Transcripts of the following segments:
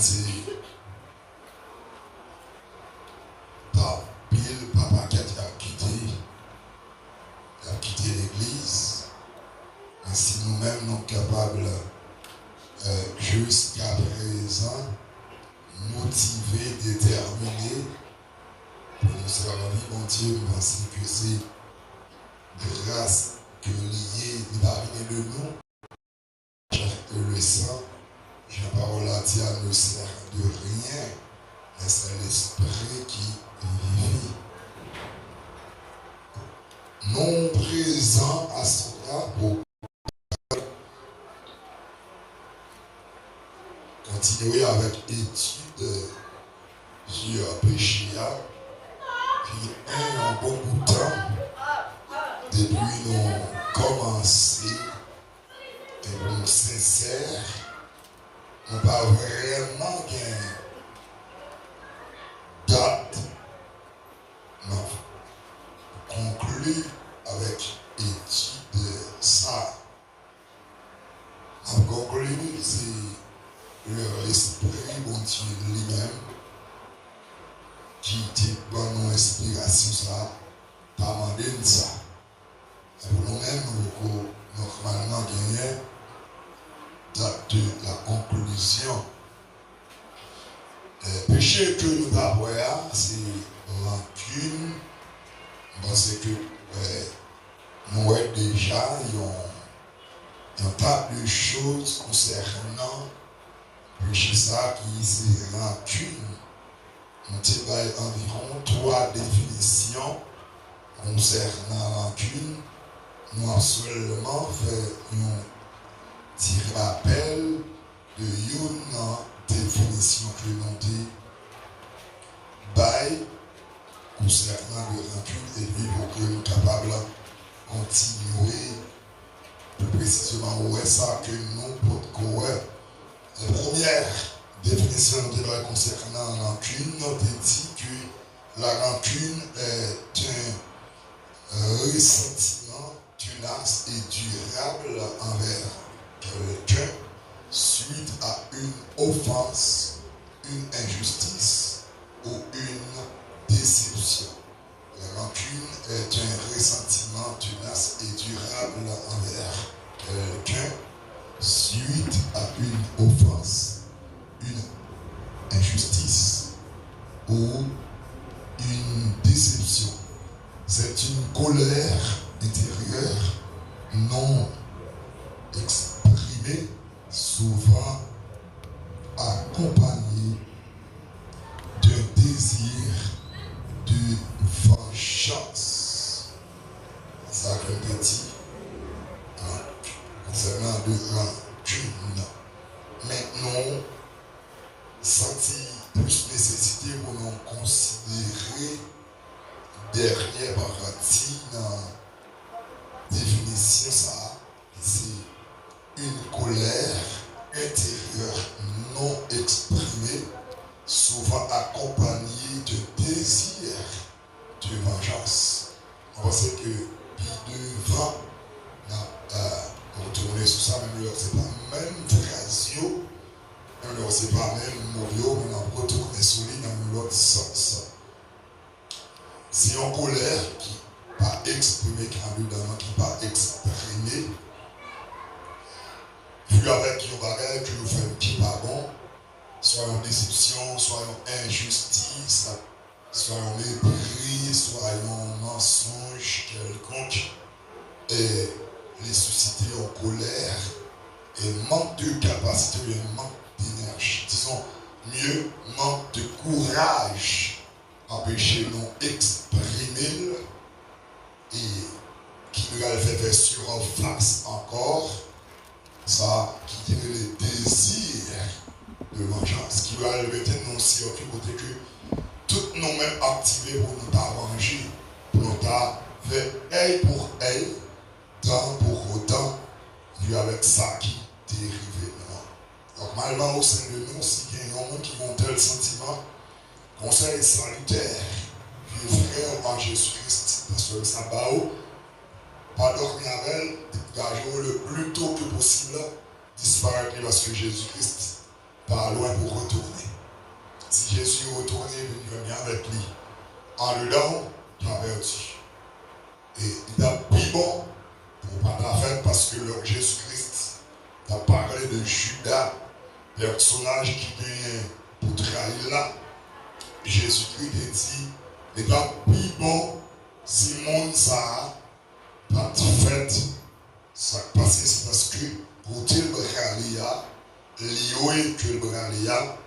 c'est par pile, papa qui a quitté l'église. Et si nous-mêmes nous sommes capables, jusqu'à présent, motivés, déterminés, pour nous servir, mon Dieu, je pense que c'est grâce que lié, il de nous, le sang, la parole a dit, ne sert de rien, mais c'est l'esprit qui vivifie. Non présent à cela pour continuer avec étude sur péché, puis un bon bout de temps, depuis nous commencer, et nous sincères, nous pas vraiment gagné date, non, conclure avec étude ça. En conclure, c'est l'esprit, bon Dieu lui-même, qui dit bonne nous inspiration ça, pas demander ça. Et pour nous-mêmes, nous normalement gagné date de la conclusion. Le péché que nous avons, c'est rancune, parce que nous avons déjà un tas de choses concernant le péché ça qui c'est rancune. Nous avons environ 3 définitions concernant rancune. Nous avons seulement fait un petit rappel de une définition que nous avons bail concernant le rancune et puis pour que nous soyons capables de continuer plus précisément où est ça que nous pouvons. La première définition concernant la rancune, nous avons dit que la rancune est un ressentiment tenace et durable envers quelqu'un suite à une offense, une injustice ou une déception. La rancune est un ressentiment tenace et durable envers quelqu'un suite à une offense, une injustice ou une déception. C'est une colère intérieure non exprimée, souvent accompagnée d'un désir de vengeance. Ça que je dis concernant de rancune. Maintenant, sentir plus nécessité pour nous considérer dernière partie dans la définition ça, c'est une colère intérieure non exprimée, souvent accompagnée de désir de vengeance. On pense que devant retourner sur ça, même là, c'est pas même phrase, même là, c'est pas même mot, mais on retourne sur lui dans l'autre sens. C'est une colère qui n'est pas exprimée, qui n'est pas exprimée. Puis avec une bagarre que nous faisons qui n'est pas bon, soit une déception, soit une injustice, soit un mépris, soit un mensonge quelconque, et les susciter en colère, et manque de capacité, et manque d'énergie. Disons mieux, manque de courage, empêcher nous exprimer, et qui nous a fait sur en face encore, ça qui est le désir de vengeance, qui va le mettre nous aussi au côté que toutes nous mêmes activés pour nous arranger, pour nous faire œil pour œil, temps pour autant, vu avec ça qui dérive maintenant. Normalement au sein de nous, s'il y a un monde qui ont tel sentiment, conseil salutaire, puis frère en Jésus-Christ, parce que ça va pas dormir avec elle, dégager le plus tôt que possible, disparaître parce que Jésus-Christ pas loin pour retourner. Si Jésus est retourné, il vient avec lui. En dedans, tu as perdu. Et il a plus bon pour pas la fête parce que le Jésus-Christ a parlé de Judas, personnage qui vient pour trahir là. Jésus-Christ a dit, il n'est pas plus bon si le monde ça pas de fête. Ça passe, c'est parce que pour tel bralia, l'ioé que le bralia,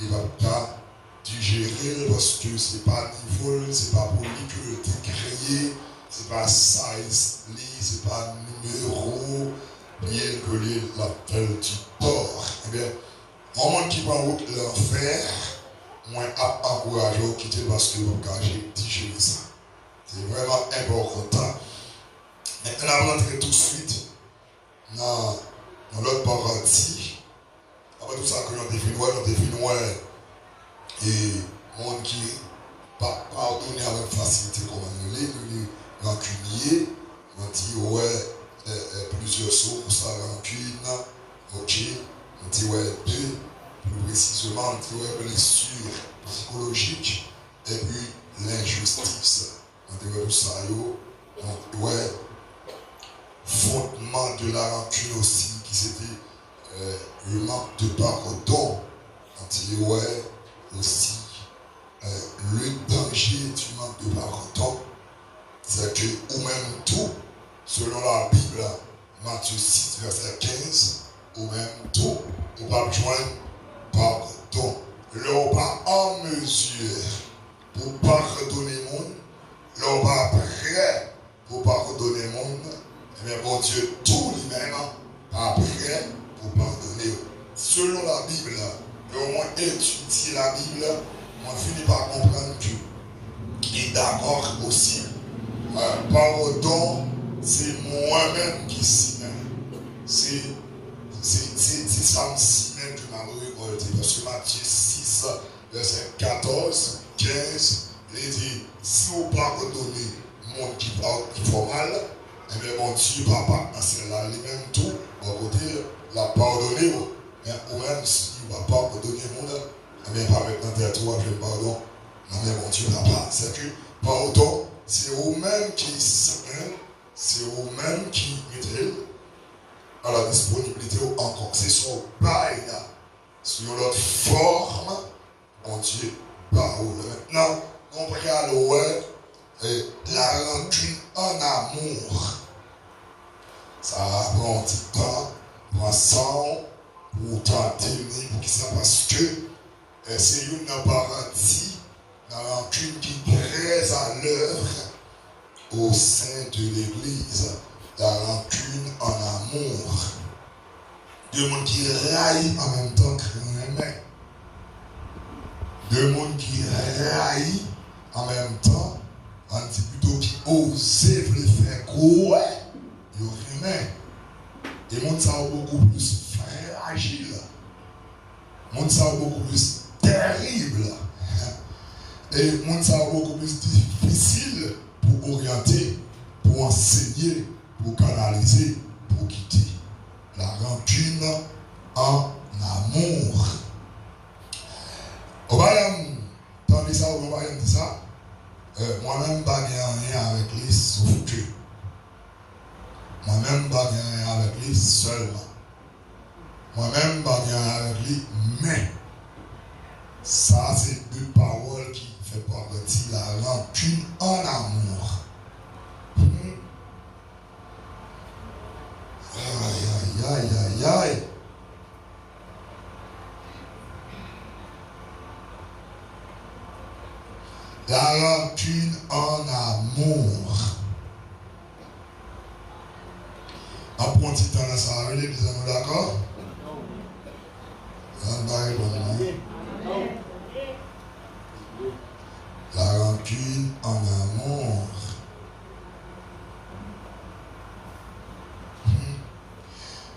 il va pas digérer parce que c'est pas niveau, c'est pas pour lui que le t'es créé, c'est pas size, c'est pas numéro, bien que l'appel du tort. Eh bien, un monde qui prend route l'enfer, moi, à encourager à quitter parce que j'ai digéré ça. C'est vraiment important. Maintenant, on va rentrer tout de suite dans l'autre paradis. Après tout ça, que nous définissons, et monde qui pardonne avec facilité, comme on dit, nous rancuniers, on dit, ouais, plusieurs sources à rancune, ok, on dit, ouais, deux, plus précisément, on dit, ouais, blessure psychologique, et puis l'injustice. On dit, ouais, tout ça, ouais, fondement de la rancune aussi, qui c'était le manque de pardon. On dit, ouais, aussi, le danger du manque de pardon, c'est que, ou même tout, selon la Bible, Matthieu 6, verset 15, ou même tout, on va joindre pardon. L'on va en mesure pour pardonner le monde, l'on va prêt pour pardonner le monde, et bien mon Dieu, tout lui-même, après pour pardonner. Selon la Bible, au moins étudier la Bible, on finit par comprendre qu'il est d'accord aussi. Pardon, c'est moi-même qui s'y mène. C'est ça s'y mène que m'a récolté. Parce que Matthieu 6, verset 14, 15, il dit, si vous pardonnez le monde qui fait mal, eh bien mon Dieu, papa, c'est là lui-même tout, à côté, la pardonner. Ou même si il ne va pas pardonner le monde, eh bien pas maintenant territoire, je pardon. Non mais mon Dieu, papa, c'est que pardon, c'est vous-même qui s'appelle, c'est vous-même qui mettez à la disponibilité encore. C'est son bail là, sur notre forme, mon Dieu, parole. Maintenant, on regarde la rancune en amour. Ça prend du temps, prend sang, pour tenter, pour qui ça, parce que c'est une paradis, la rancune qui est très à l'œuvre au sein de l'Église, la rancune en amour. Deux mondes qui raillent en même temps que remet. Deux mondes qui raillent en même temps, on dit plutôt qui osent le faire quoi, ils remet. Et monde ça beaucoup plus fragile, monde ça beaucoup plus terrible, et monde ça beaucoup plus difficile pour orienter, pour enseigner, pour canaliser, pour quitter. La rancune en amour. On va entendre ça, on va dire ça. Moi-même, pas rien avec lui, sauf que. Moi-même, pas rien avec lui seulement. Moi-même, pas rien avec lui, mais ça, c'est deux paroles qui font partie de la rancune en amour. Aïe, aïe, aïe, aïe, aïe. La rancune en amour. On prend un petit temps dans ça, les amis, d'accord? La rancune en amour.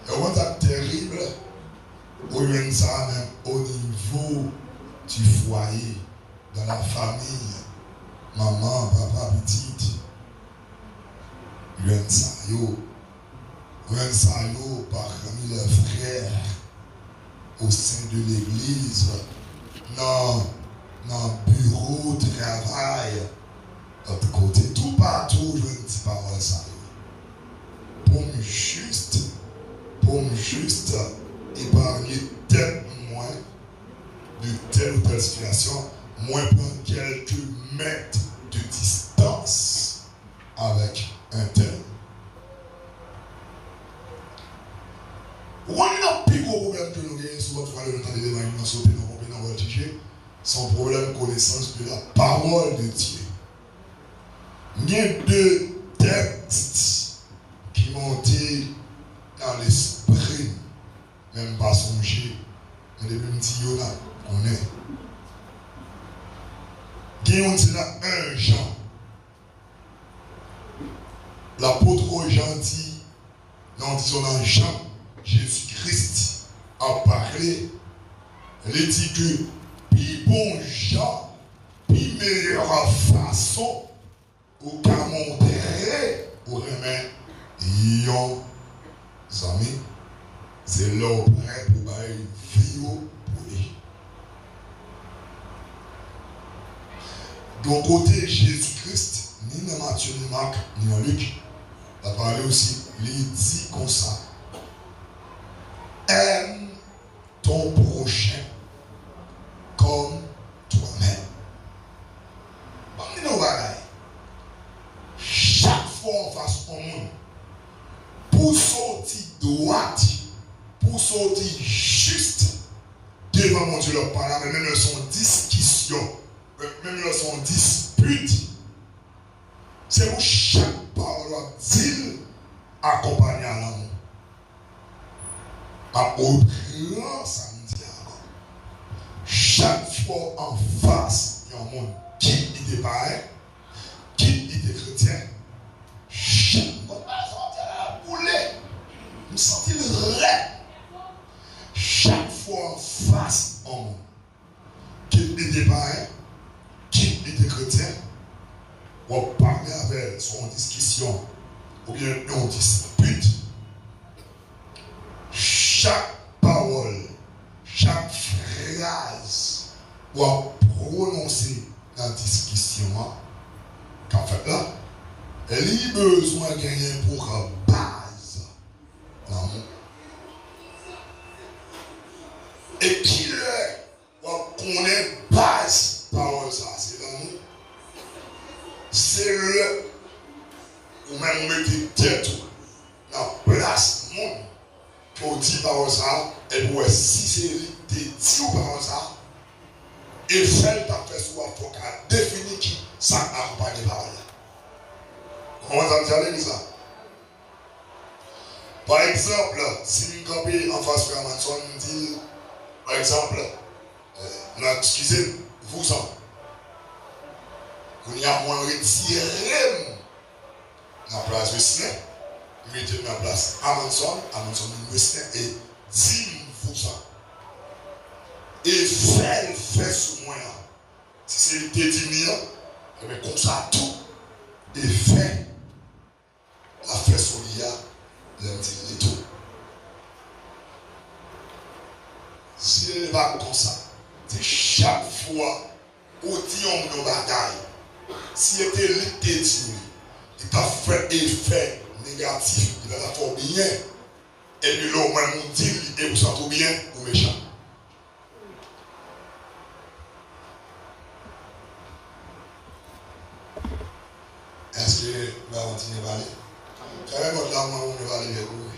Et on est terrible, au lieu de ça même au niveau du foyer, dans la famille, maman, papa, petite, loin de ça, parmi leurs frères, au sein de l'église, dans le bureau de travail, de côté, tout partout, je ne dis pas ça. Pour me juste épargner tête moins de telle ou telle situation, moins prendre quelques mètres de distance avec un tel. On a un plus gros problème que nous avons souvent fois le temps de l'événement sauter dans le voltige, son problème de connaissance de la parole de Dieu. Il y a deux textes qui m'ont dit dans l'esprit, même pas songer, mais depuis que je dis là, on est. Il y a un Jean. L'apôtre Jean dit, dans Jean, Jésus-Christ a parlé, il dit que, puis bon Jean, puis meilleure façon, ou qu'à montrer, ou remettre, yon amis, c'est l'homme prêt pour bailler vie pour lui. Donc, côté Jésus-Christ, ni dans Matthieu, ni Marc, ni dans Luc, il a parlé aussi, il dit comme ça. Aime ton prochain comme toi-même. Chaque fois on fasse au monde, pour sortir droite, pour sortir juste devant mon Dieu, leur parole, même dans son discussion, même dans son dispute, c'est pour chaque parole dire accompagné à l'amour. À autre samedi encore. Chaque fois en face, il y a un monde qui était pareil, qui était chrétien. Chaque fois, je me sentais le rêve. Chaque fois en face, un monde qui était pareil, qui était chrétien. On parlait avec son discussion, ou bien on dispute. Chaque parole, chaque phrase doit prononcer dans la discussion, qu'en fait là, elle a besoin de gagner pour base l'amour. Et qui connaît base parole ça, c'est l'amour. C'est le, ou même mettre tête dans la place monde. Pour dire par ça, et pour si c'est des dieux par ça, et celle qui a fait souvent pour qu'elle définisse qui ça accompagne par là. Comment ça me dit ça? Par exemple, si nous campons en face de Amazon, nous dit, par exemple, excusez, vous en, vous y a moins retiré dans la place de cinéma. Mettez dans la place Amazon et 10 vous ça. Et fait sur moi. Si c'est le dédimir, et bien comme ça tout. Et fait la fait sur l'IA, l'intime tout. Si elle n'est pas comme ça, c'est chaque fois où dit on nous bataille. Si elle était l'été, il t'a fait effet négatif, il va la faire bien. Et puis là, au moins, on dit, et vous sentez bien ou méchant. Est-ce que la continue va aller? J'avais votre là, moi, on va aller vers vous.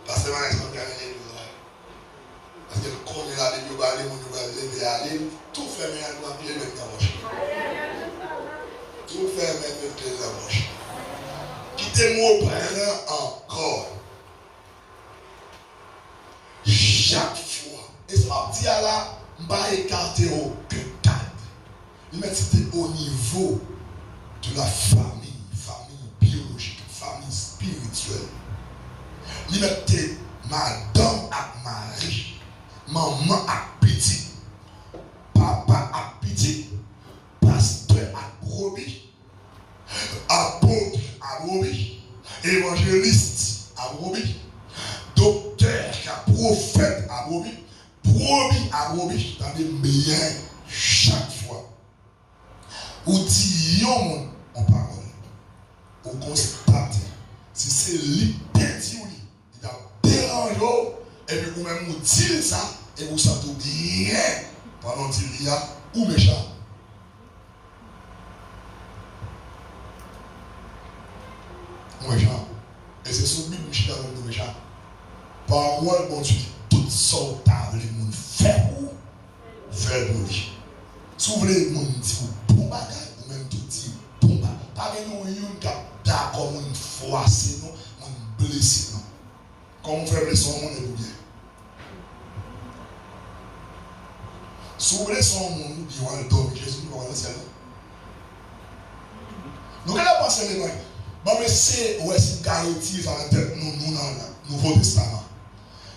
Parce que maintenant, on va aller. Parce que quand on est là, on va aller, tout fait, mais on va bien mettre dans la poche. Tout fait, mais mettre dans la poche. Quittez-moi encore. Chaque fois. Et ça me dit à la, je ne vais pas écarter aucun cadre. Il m'a dit au niveau de la famille biologique, famille spirituelle. Il m'a dit madame à mari. Maman a petit, papa a petit, pasteur a brebis, apôtre a brebis, évangéliste à brebis, docteur, prophète à brebis à brebis, dans des meilleurs chaque fois. Ou dit yon en parole, ou constate, si c'est l'hyperdi ou il a dérangé, et puis vous-même vous dites ça, et vous sentez bien pendant qu'il y a ou méchant. Méchant. Et c'est ce but que je suis dans le méchant. Parole, bon Dieu, toutes sortes de monde fait pour faire pour lui. Si vous voulez, mon dit bon bagage, ou même tout dit bon bagage. Pas que nous yon d'accord une fois, c'est nous, on blessé non. Quand on fait blesser, on est bien. Si vous voulez son monde, bien on le donne Jésus, nous allons ciel. Nous allons penser les gens. Bon mais c'est ouais c'est garanti dans la tête nous dans le Nouveau Testament.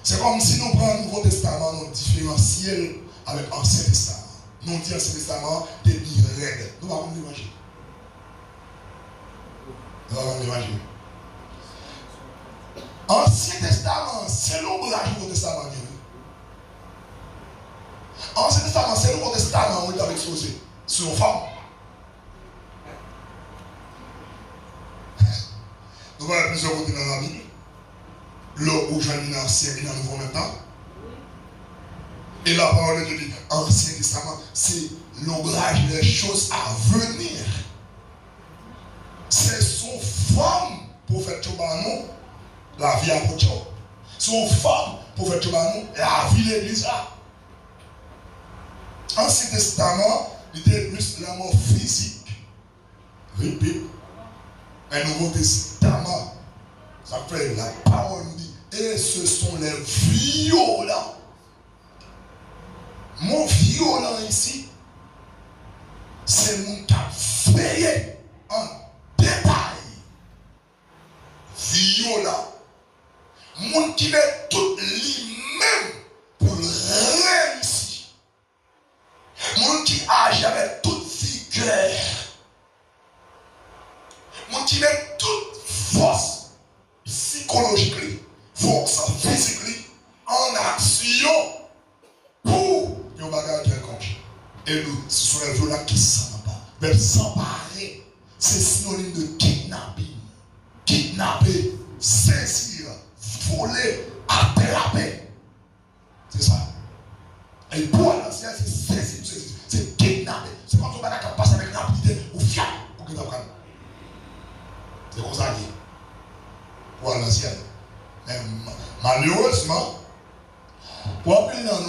C'est comme si nous prenons le Nouveau Testament, nous différentiel avec l'Ancien Testament. Nous disons Ancien Testament, des règles. Nous allons l'imaginer. Nous allons l'imaginer. Ancien Testament, c'est l'ombrage du Nouveau Testament. Ancien Testament, c'est le Nouveau Testament où il est exposé sur une femme. Nous voyons plusieurs côtés dans la Bible. Là où j'en ai l'Ancien et dans le Nouveau maintenant. Et la parole de Dieu dit, Ancien Testament, c'est l'ombrage des choses à venir. C'est son forme pour faire Tchobanou, la vie à Pocho. Son forme pour faire Tchobanou, la vie de l'église là. Ancien Testament, il était plus la mort physique. Répète. Un Nouveau Testament, ça fait la parole dit, et ce sont les violents. Mon violent ici, c'est mon qui a veillé en détail. Violent. Mon qui met tout lui-même pour réussir. Mon qui agit avec toute vigueur. Mon qui met toute force psychologique, force physique en action pour un bagage quelconque. Et nous, ce sont les violents qui s'emparent. Mais s'emparer, c'est synonyme de kidnapping. Kidnapper, saisir, voler, attraper. C'est ça. Et pour l'ancien, c'est saisir, c'est kidnapper. C'est quand on va passer avec rapidité ou fiable pour que tu apprennes. C'est comme ça qu'il est. Pour l'ancien. Mais malheureusement, pour appeler dans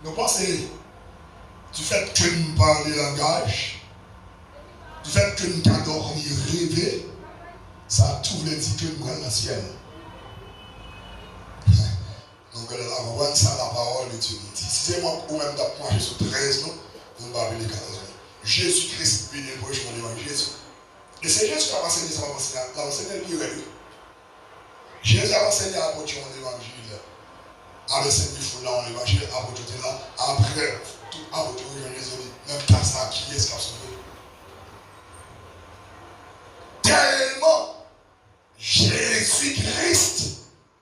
nous pensons, du fait que nous parlons langage, du fait que nous avons dormi, rêvé, ça a tout voulu dire que nous sommes dans le ciel. Donc là, on voit ça la parole de Dieu. Si c'est moi ou même d'apprendre sur 13, nous ne parlons pas de 14. Jésus-Christ, lui, il est proche de Jésus. Et c'est Jésus qui a enseigné ça, il a enseigné le pire. Jésus a enseigné à apporter l'évangile. À l'enseigner fou là, l'évangile, à apporter là. Après, tout apporter l'évangile, même pas ça, qui est ce qu'a sauvé. Tellement Jésus-Christ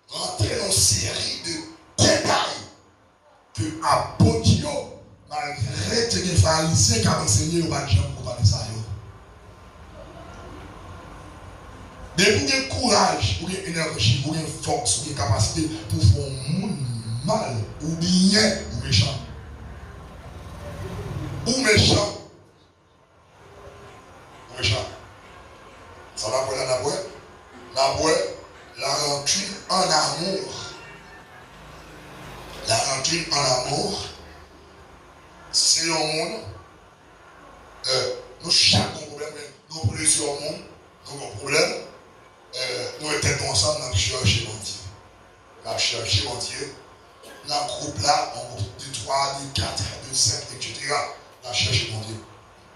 rentrait dans une série de détails que apporter, malgré que les pharisiens qui ont enseigné, on va jamais parler ça. Mais vous avez courage, vous avez énergie, vous avez force, vous avez capacité pour faire un monde mal, ou bien, ou méchant. Ou méchant. Ou méchant. Ça va pour la boîte. La boîte, la rancune en amour. La rancune en amour, c'est un monde. Nous chaque problème, nous plusieurs mondes, nous avons un problème. Nous étions ensemble dans le chercher mon Dieu. Dans le chercher mon Dieu. Dans le groupe là, on groupe de 3, de 4, de 5, etc. Dans le chercher mon Dieu.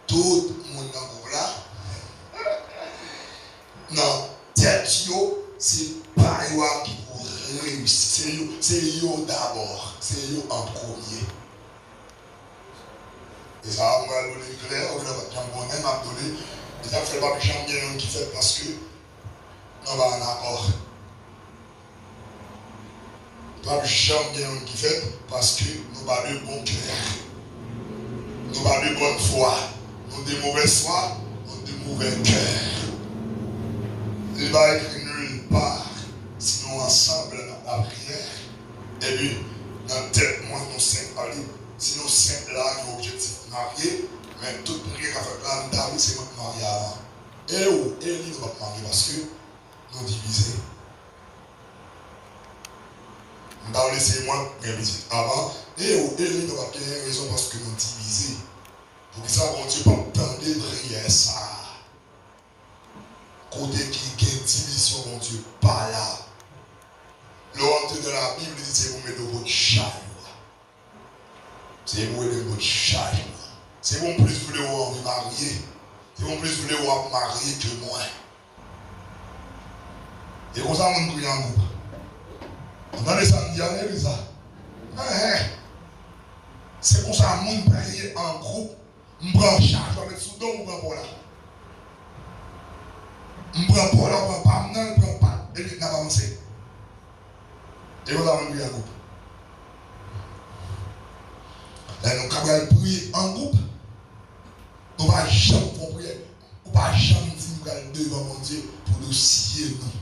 Tout le monde dans le groupe là. Non, tête, c'est pas eux qui pour réussir. C'est eux d'abord. C'est eux en premier. Et ça, on va donner clair, on va donner, et ça fait pas que j'aime bien qui fait parce que nous va en accord. Pas jamais qui fait parce que nous n'avons pas de bon cœur. Nous n'avons pas de bonne foi. Nous avons de mauvaises foi, nous avons de mauvais cœur. Il va écrire nulle part. Sinon, ensemble, dans la prière, et puis, dans la tête, moi, nous sommes allés. Si nous sommes là, nous objectif marié, mais toute prière qu'a fait là, nous c'est notre mariage avant. Et où? Et nous va marier parce que nous divisons. Nous avons laissé moi visite avant. Et où? Et nous va bien raison parce que nous divisons. Pour que ça, bon Dieu, pas tant de prière ça. Côté qui est division, mon Dieu, pas là. L'ordre de la Bible dit c'est vous mettre votre charge. C'est vous mettre votre charge. C'est bon plus vous voulez vous marier. C'est bon plus vous voulez vous marier que moi. Et comme ça, on prie en groupe. Entendez ça, on dit à l'église ça. C'est pour ça, on prie en groupe. On prend charge, on met sous dos, on prend pour là. On prend pour là, on prend pas, on prend pas. Et puis, on a avancé. Et vous avez prié en groupe. Là, nous avons prié en groupe. Nous ne pouvons jamais prier. Nous ne pouvons jamais dire nous allons devant mon Dieu pour nous scier nous.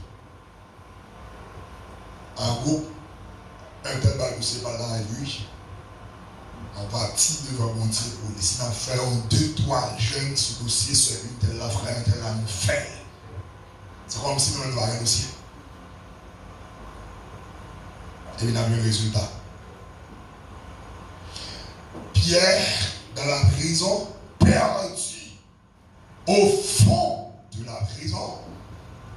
En groupe, un tel bagage c'est pas dans lui. On partit devant mon Dieu pour lui. Sinon, faisons 2-3 jeunes sur le dossier, sur une telle la frère, un tel la nous fait. C'est comme si nous avons un dossier. Et il a eu un résultat. Pierre, dans la prison, perdu au fond de la prison,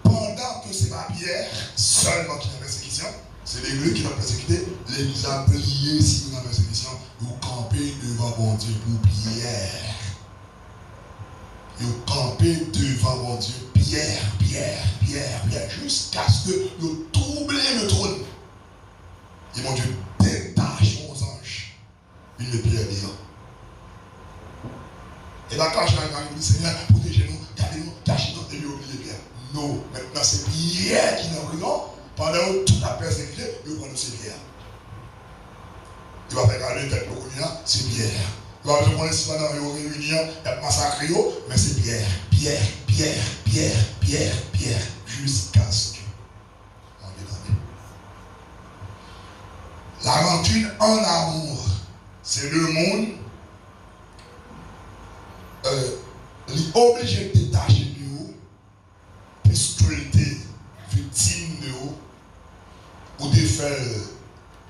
pendant que c'est pas Pierre seulement qui est en persécution, c'est l'église qui l'a persécuté, l'église a plié si vous avez persécution, vous campez devant mon Dieu pour Pierre. Vous campez devant mon Dieu, Pierre, jusqu'à ce que vous troublez le trône. Et mon Dieu détache aux anges une pierre d'hier. Et là, quand je l'ai dit, Seigneur, protégez-nous, gardez-nous, cachez-nous, et lui oubliez Pierre. Non, maintenant c'est Pierre qui est en prison. Pendant que toute la persécution, il va prendre ses pierres. Il va faire garder tête pour le c'est Pierre. Il va prendre si pendant une réunion, il va massacrer, mais c'est Pierre. Jusqu'à ce que. La rancune en amour, c'est le monde obligé de détacher de nous, puisque il était victime de nous, ou de faire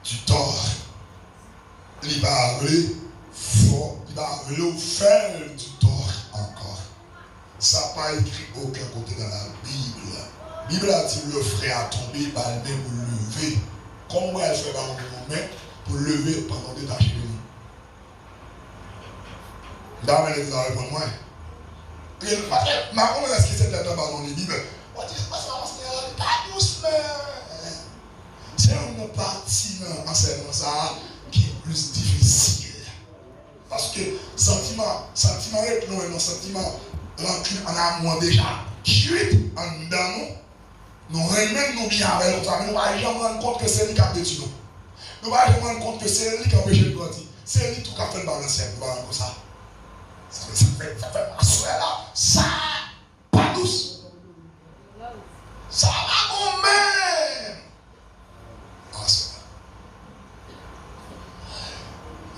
du tort. Il va arriver fort, il va arriver faire du tort encore. Ça n'a pas écrit aucun côté dans la Bible. La Bible a dit le frère a tombé, bah, il même lever. Comment elle fait dans le moment pour lever pendant détacher de nous. Là, elle va répondre moi. Ma comment est-ce que c'est dans les Bibles? C'est une partie dans l'enseignement ça qui est plus difficile. Parce que sentiment est non, sentiment, rancune en amour déjà, chute en dedans nous remettons nous bien avec nous, mais nous ne pouvons jamais rendre compte que c'est lui qui a détruit nous. Nous ne pouvons jamais rendre compte que c'est lui qui a empêché de grandir. C'est lui tout qui a fait le balancier. Nous allons comme ça. Ça fait ma soeur là. Ça, pas douce. Ça va quand même. Ah, ça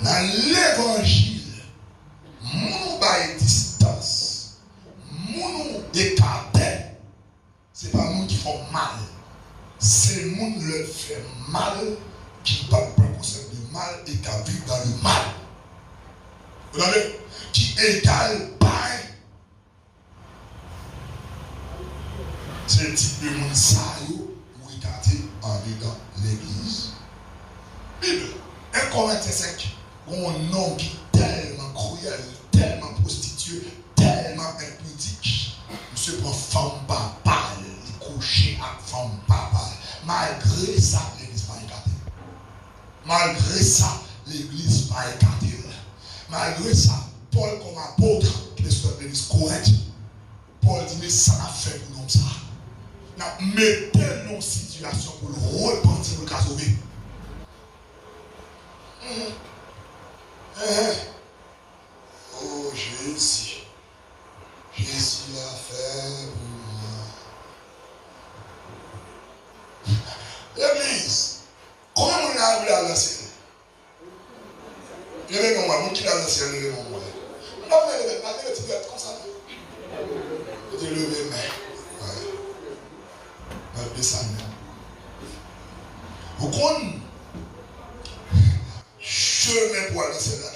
va. Dans l'évangile, nous avons distance. Nous écartons. Ce n'est pas nous qui font mal. C'est nous qui leur fait mal, qui ne parlent pas concept de mal et qui vivent dans le mal. Vous voyez? Qui égale pareil. C'est le type de monde ça, vous regardez en dedans l'église. Bible, 1 Corinthiens 5, un homme qui est tellement cruel, tellement prostitué, tellement impudique. Monsieur prend femme par balle, il couche avec femme par balle. Malgré ça, l'église va écarter. Malgré ça, l'église va écarter. Malgré ça, Paul comme apôtre, qui est sur l'église correcte, Paul dit mais ça n'a fait pour nous ça. mettez nos situations pour le repentir, pour le sauver. Oh Jésus, Jésus l'a fait pour moi. L'église, comment on a appelé à l'ancienne? Levez-moi, moi qui l'a l'ancienne, levez-moi. On a fait le petit gars comme ça. Je te lever, mais. Ouais. Descendre. Vous comprenez? Chemin pour aller sur la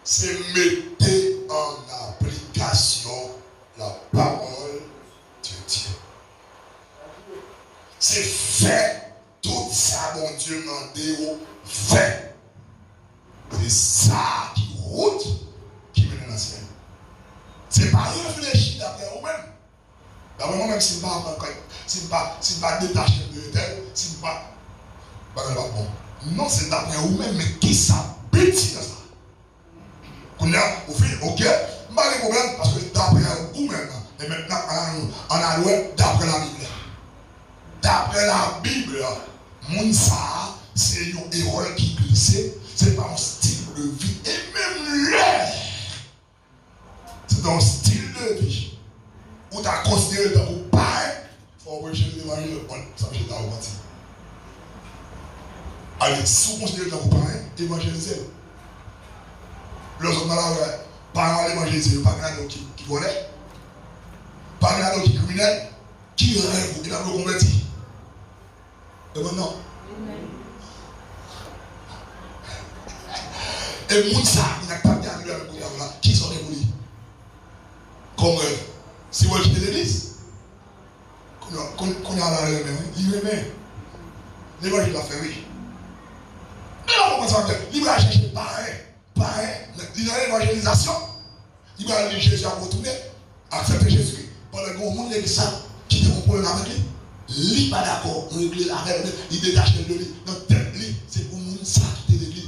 c'est mettre en application la parole de Dieu. C'est faire tout ça, mon Dieu, demandé, fait. C'est ça qui route, qui mène dans le ciel. C'est pas réfléchir d'après vous-même. D'après moi-même, si je ne pas détaché de tel, si je ne pas bon. Non, c'est d'après vous-même, mais qui ça bêtise ça? Qu'on a, au fait, ok, pas de problème, parce que d'après vous-même, et maintenant, on a loué d'après la Bible. D'après la Bible, mon ça, c'est une erreur qui glisse, c'est pas un style de vie, et même l'air. C'est un style de vie. Où tu as considéré comme pareil, il faut envoyer l'évangile, ça me jette à repartir. Allez, si vous considérez comme pareil, évangélisez. Lorsqu'on a la parents évangélisés, pas de qui volait, pas de qui criminel, qui rêve, qui n'a pas converti. Et maintenant, et Mounsa, il n'a pas bien arrivé avec le qui sont démolis. Comme si vous êtes de l'église, qu'on a la remet, il remet. L'évangile a fait oui. Mais on commence à dire, il va chercher pareil. Il y a l'évangélisation. Il va aller Jésus à retourner, accepter Jésus. Pendant que le monde l'église qui te comprend avec lui, il n'est pas d'accord. Il détache de lui. Dans tête, c'est pour nous ça qui est l'église.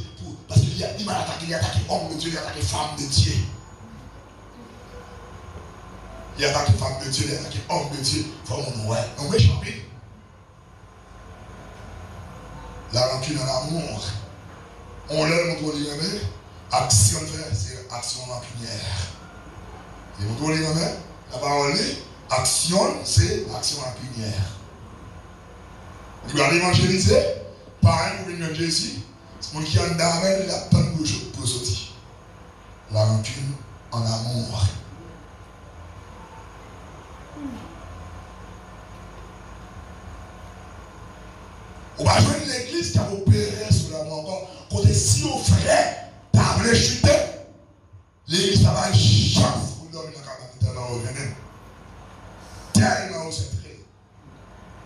Parce qu'il m'a attaqué, il a attaqué homme de Dieu, il a attaqué femme de Dieu. Il a attaqué femme de Dieu, il a attaqué homme de Dieu. Il faut mon ouais. On va champion. La rancune en amour. On l'aime, on dit amen. Action c'est action rancunière. Et vous dit amen. La parole dit action, c'est action rancunière. Vous allez évangéliser, pareil pour venir Jésus. Mon qui en d'arrêt, il a plein de choses pour sortir. La rancune en amour. On va jouer l'église qui a opéré sur l'amour. Côté si au frère, t'as voulu chuter, l'église ça va chance pour dormir dans le venir. Tellement au centré.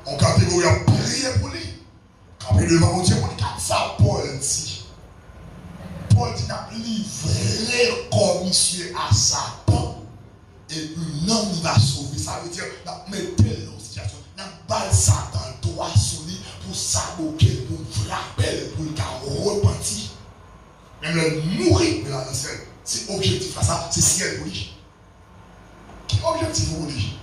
On catégorie a prié pour lui. Quand il devant mon Dieu, on dit ça, Paul dit. Paul dit n'a livré comme monsieur à Satan. Et puis l'homme il va sauver. Ça veut dire, n'a mettre dans la situation. N'a pas Satan droit sur lui pour saboter, pour frapper, pour le repentir. Même le mourir de la nation. C'est objectif à ça, c'est ciel pour lui. Qui est objectif pour lui?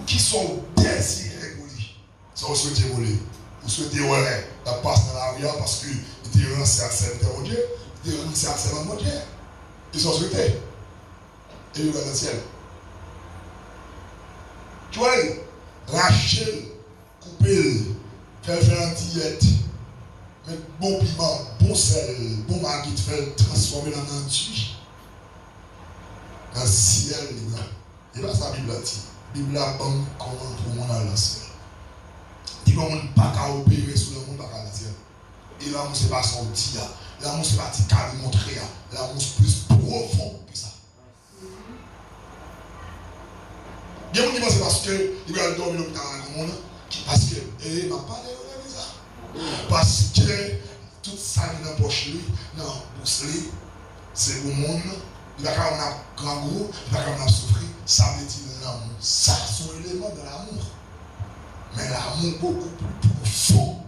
Qui sont désirés pour lui? Ça vous souhaitez pour lui. Vous souhaitez ouais, la passe dans la rue parce qu'il était renoncé à servir mon Dieu, il était renoncé à servir mon Dieu. Ils sont souhaités. Et il va dans le ciel. Tu vois, Rachel, couper, faire un diète, mettre bon piment, bon sel, bon magui, faire transformer dans un tuile. Dans le ciel, il va sa Bible là-dessus. La Bible là, comment pour mon aller dans le ciel. Il va pas opérer sur le monde, pas dans le ciel. Et l'amour, c'est pas son petit là. L'amour, c'est pas petit carré montré là. L'amour, c'est plus profond que ça. Il y a des gens qui pensent parce qu'il va dormir l'hôpital dans le monde. Parce que, il m'a parlé de ça. Parce que tout ça qui est dans la poche, dans la bourse, c'est le monde. Il va quand même avoir grand goût, il va quand même souffrir. Ça veut dire l'amour. Ça, c'est un élément de l'amour. Mais l'amour beaucoup plus profond.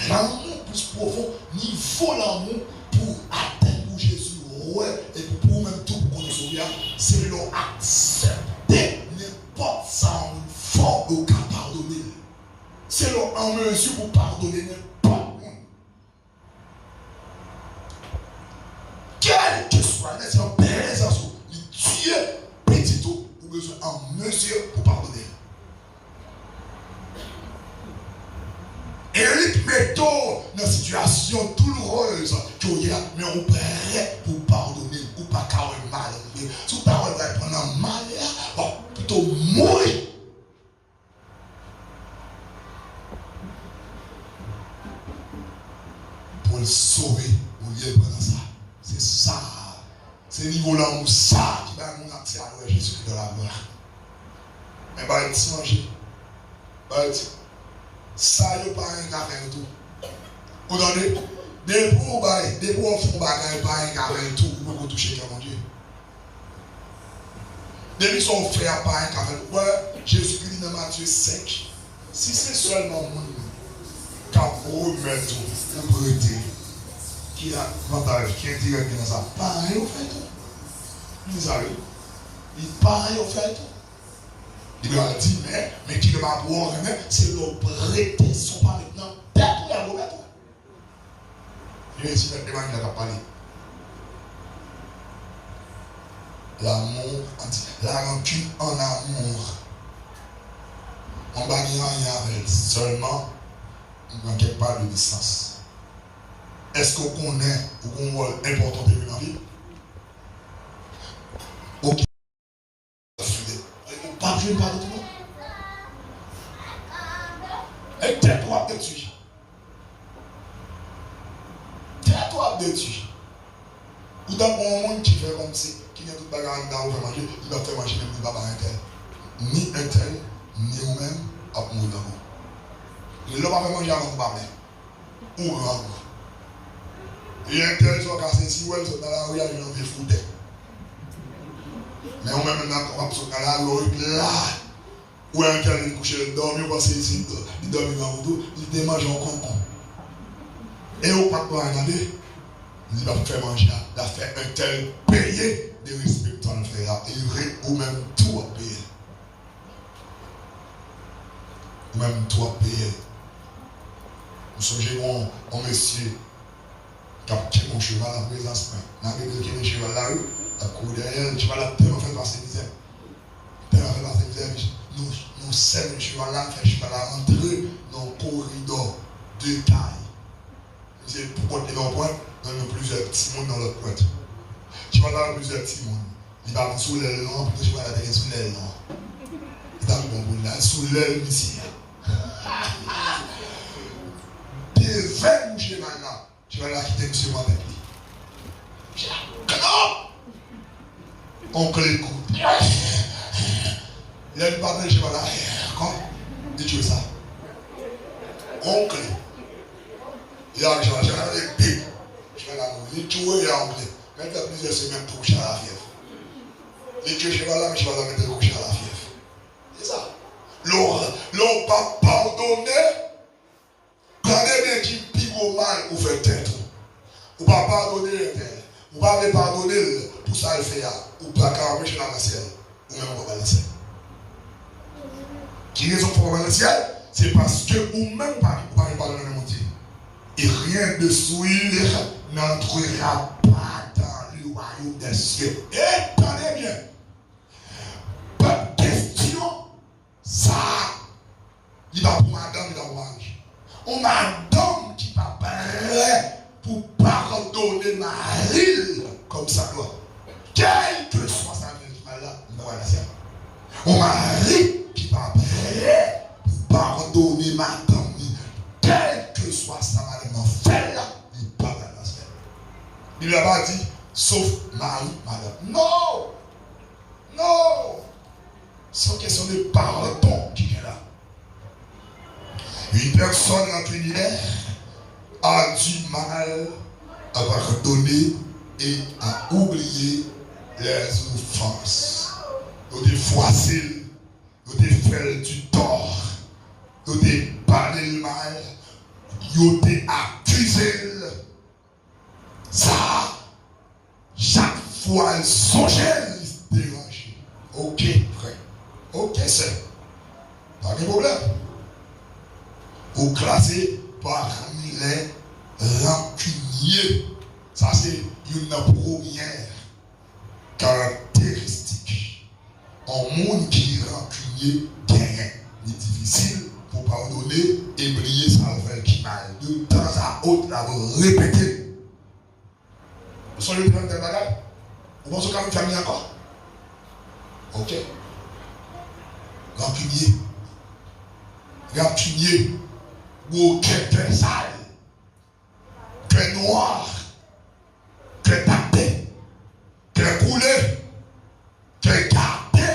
L'amour plus profond, niveau l'amour pour atteindre Jésus, ouais, et pour même tout qu'on nous sauve, c'est leur accepter n'importe ça Dieu pour pardonner. Et il met dans une situation douloureuse, mais on est prêt pour pardonner, ou pas car on mal. Sous parole va prendre un mal, va plutôt mourir. Pour le sauver, on lui prendre ça. C'est ça. C'est le niveau là où ça qui va nous accès à Jésus de la gloire. Mais bah, il dit manger. Bah, il dit. Ça, il n'y a pas un café et tout. Vous entendez? Des pour on fait bagage, pas un café et tout, pour toucher quelqu'un, mon Dieu. Depuis son frère, pas un café. Ouais, Jésus-Christ dans Matthieu 5. Si c'est seulement moi, quand vous mettez tout, vous prêtez, qui a l'avantage, qui est direct dans ça, pareil au fait. Vous avez, il pareil au fait. Il lui a dit, mais qui ne va boire, c'est le prêter son pas maintenant. Peut-être qu'il y a un moment. Il a dit, il a parlé. L'amour, la rancune en amour. On va dire rien avec seulement, on ne quelque part de distance. Est-ce qu'on connaît ou qu'on voit important de dans la vie? Ok. Pas besoin de parler de tout. Et tais-toi dessus. Tais-toi dessus. Ou dans un monde qui fait comme si, qui vient tout bagarre dans le manger, il va faire manger même le baba un tel. Ni un tel, ni vous-même, à mourir dans vous. Il ne va pas faire manger avant de parler. Ou grand goût. Et un tel, soit cassé, si vous êtes dans la rue, il y a une envie foutée. Mais on même on va sortir là, là, où un tel est couché, il dormit, on va ici, il dormit dans le dos, il démange en concombre. Et au pas de regarder, il va faire manger, il va faire un tel payer de respectant le frère, et ou même tout à payer. Ou même tout à payer. Nous sommes un monsieur qui a pris mon cheval en présence, n'a pas pris mon cheval là, la cour derrière, tu vas la terre en fait passer misère. Terre en fait passer misère. Nous sommes le cheval là, fait cheval là rentrer dans le corridor de taille. C'est pour porter dans le point, nous avons plusieurs petits mondes dans l'autre point. Tu vas là plusieurs petits mondes. Il va sous l'aile non, pour que tu vas la terre sous l'aile non. Il a bon bout là, sous l'aile ici. Des 20 mouches là, tu vas là quitter monsieur avec lui. Non! Oncle écoute. Il a une partage de là. Quand il tue ça. Oncle. Il a j'ai avec bébé. Je vais la mourir. Il tue et oncle. Quand il y a plusieurs semaines pour coucher à la fièvre. Il tue cheval là, mais cheval là mettre coucher à la fièvre. C'est ça. L'on pas pardonner. Regardez bien qui pique au mal ou fait tête. Ou pas pardonner le tel. Ou pas pardonner pour ça il fait. Ou pas carrément chez la ciel. Ou même au dans le ciel. Qui raison pour le ciel? C'est parce que ou même pas pardonner le monde. Et rien de souillé n'entrera pas dans le royaume des cieux. Et tenez bien. Pas de question. Ça. Il va pour madame, il va pour mari. On madame qui va prêt pour pardonner Marie comme ça doit. Quel que soit sa vie, là, il va la ciel. On mari qui va prêt pour pardonner madame, quel que soit sa madame, fait là, il pardonne la ciel. Il n'a pas dit, sauf Marie, madame. Non! Non! C'est une question de pardon qui est là. Une personne en Trinidad a du mal à pardonner et à oublier les offenses. Nous des foisils, nous des fait du tort, nous des parlé le mal, nous des accusé. Ça, chaque fois, elle songeait, elle se dérange. Ok, frère. Ok, c'est. Pas de problème. Ou classé parmi les rancuniers. Ça, c'est une première caractéristique. Un monde qui est rancunier. lié gagner. Il est difficile pour pardonner et briller ça fait qui mal. De temps à autre, là, vous répétez. Vous sont les gens de bagage? Vous pensez qu'on a une famille encore? Ok. Rancunier. Rancunier. Ou cœur sale. Cœur noir. Cœur tapé. Cœur coulé. Cœur gardé.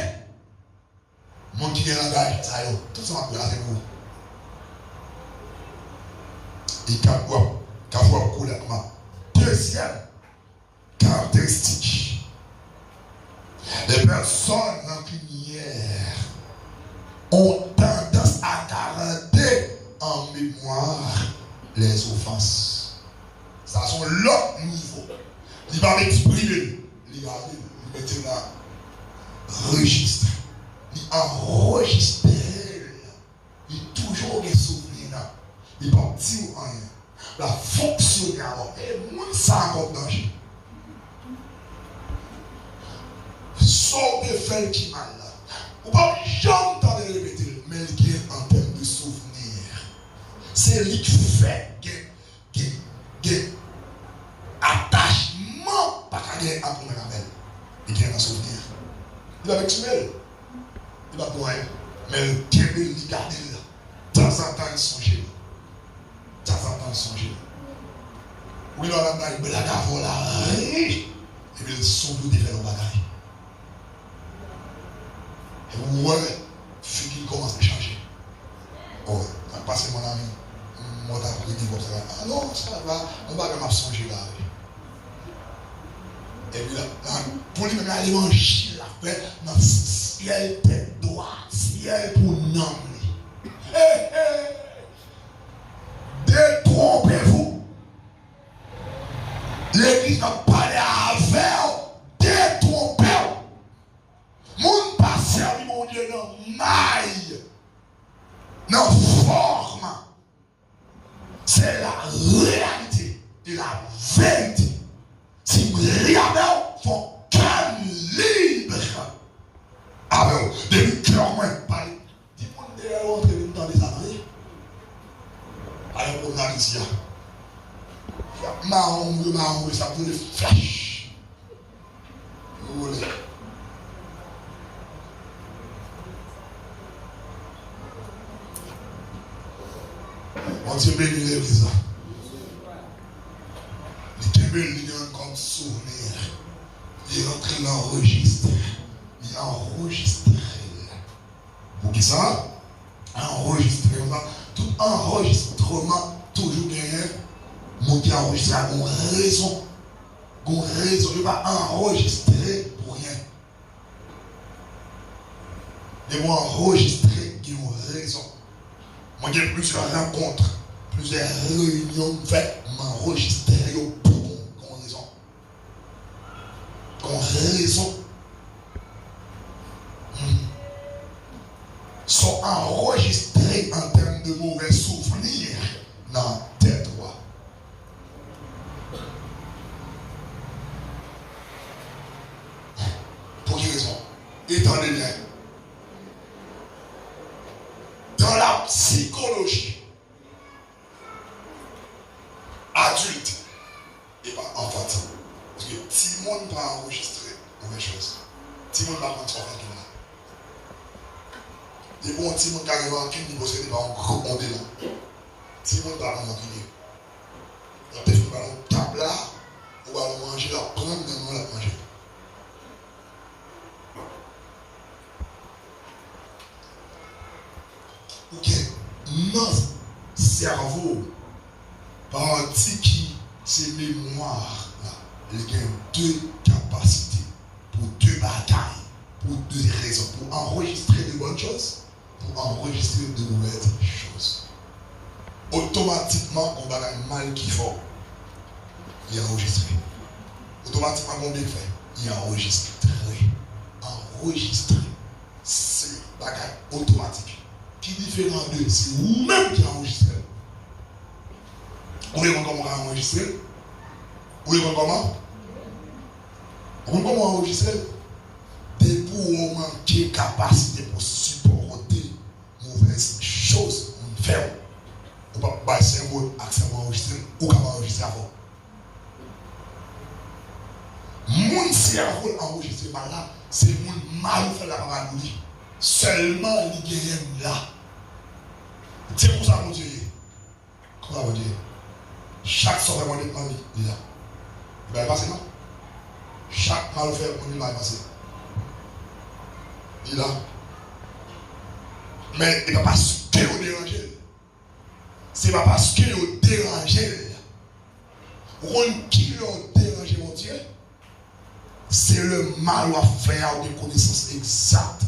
Mon qui est langage, ça y est. Tout ça m'a pris avec vous. Et quand vous coulez comment? Deuxième caractéristique. Les personnes rancunières ont tendance à garder en mémoire les offenses. Ça sont l'autre niveau. Il va m'exprimer. Il mettait là. Registre. Il enregistre. Il toujours des souvenirs. Il va dire rien. La fonctionner alors. Et moi, ça encore danger. Sauf de faire qui mal là. Ou pas j'entends les répéter, mais il y a en termes de souvenirs. C'est lui qui fait attachement pas qu'à gagner à prendre la belle. Il y a un souvenir. Il va m'exprimer. Il va pour rien. Mais le Québec, il garde là. De temps en temps, il songe là. De temps en temps, il songe là. Oui, là, là, il blague avant là. Et puis, il songe de faire le bagage. Et vous voyez, il commence à changer. Oh, ça passe mon ami. Moi, j'ai dit comme ça. Ah non, ça va. On va même songer là. Et puis là, pour lui, il va manger la paix dans le ciel tête droite, ciel pour nom. Détrompez-vous. L'église n'a pas l'air avec détrompez-vous. Moun pas servi mon Dieu dans maille, dans forme. C'est la réalité et la vérité. Si vous regardez, il faut qu'un libre. Avec des cœurs moins parlés. Dis-moi, on est dans les années. Alors, on a ici. Marron, ça peut le flash. Vous voulez. On tient bien l'église. Les Québécois, ils ont comme souvenir. Ils rentrent dans l'enregistre. Ils enregistrent. Pour qui ça? Enregistrer. Tout enregistrement, toujours gagné. Mon qui enregistre a une raison. Une raison. Il ne va pas enregistrer pour rien. Il va enregistrer pour une raison. Moi, j'ai plusieurs rencontres, plusieurs réunions faites, m'enregistrer pour une raison. Une raison. Sont enregistrés en termes de mauvais souvenirs dans la tête. Pour quelle raison? Étendez bien. Dans la psychologie adulte et pas enfantin. Parce que si le monde va enregistrer mauvaise chose, si le monde va prendre son enfant là. Et bon, si le monde arrive en cul, il va se faire on est là. Si le monde va prendre en cul, il va peut-être faire un table là, on va manger là, prendre dans la manger. Ok, notre cerveau, partie qui c'est mémoire, il y a deux capacités, pour deux batailles, pour deux raisons, pour enregistrer de bonnes choses, pour enregistrer de mauvaises choses. Automatiquement, on va avoir un mal qui faut, il est enregistré. Automatiquement, on bien fait, il est enregistré. Enregistré, c'est bagaille automatique. Qui est différent de c'est vous-même qui enregistrez. Vous voyez comment on a enregistré? Vous voyez comment? Vous voyez comment enregistrer? Des pour manquer capacité pour supporter. chose, on fait. On ne peut pas cerveau accès à enregistrer ou comment enregistrer avant. Mon cerveau enregistré par là, c'est mon mal fait la parole. Seulement il gagne là. C'est pour ça mon Dieu. Comment on dit? Chaque soirée, on est là. Il va passer, non? Chaque mal fait, on va passer. Il est là. Mais il ne va pas parce qu'il est dérangé. Ce n'est pas parce qu'il est dérangé. Qui l'a dérangé, mon Dieu? C'est le mal à faire de connaissance exacte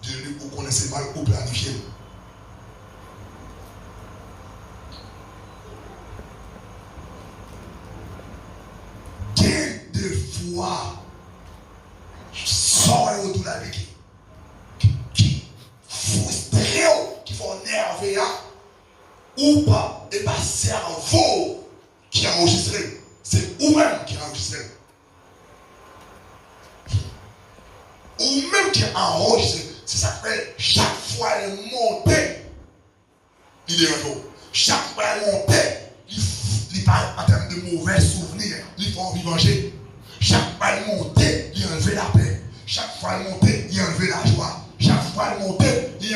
de lui pour connaître le mal ou planifier. Des fois, sort autour de la vie qui frustré, qui font nerver, ou pas, et pas cerveau qui a enregistré. C'est vous-même qui a enregistré. Ou même qui a enregistré. C'est ça que fait chaque fois elle monte. Il est un jour. Chaque fois elle monte. Il parle en termes de mauvais souvenirs. Il faut en vivanger. Chaque fois elle monte, il enlève la paix. Chaque fois elle monte, il enlève la joie. Chaque fois elle monte, il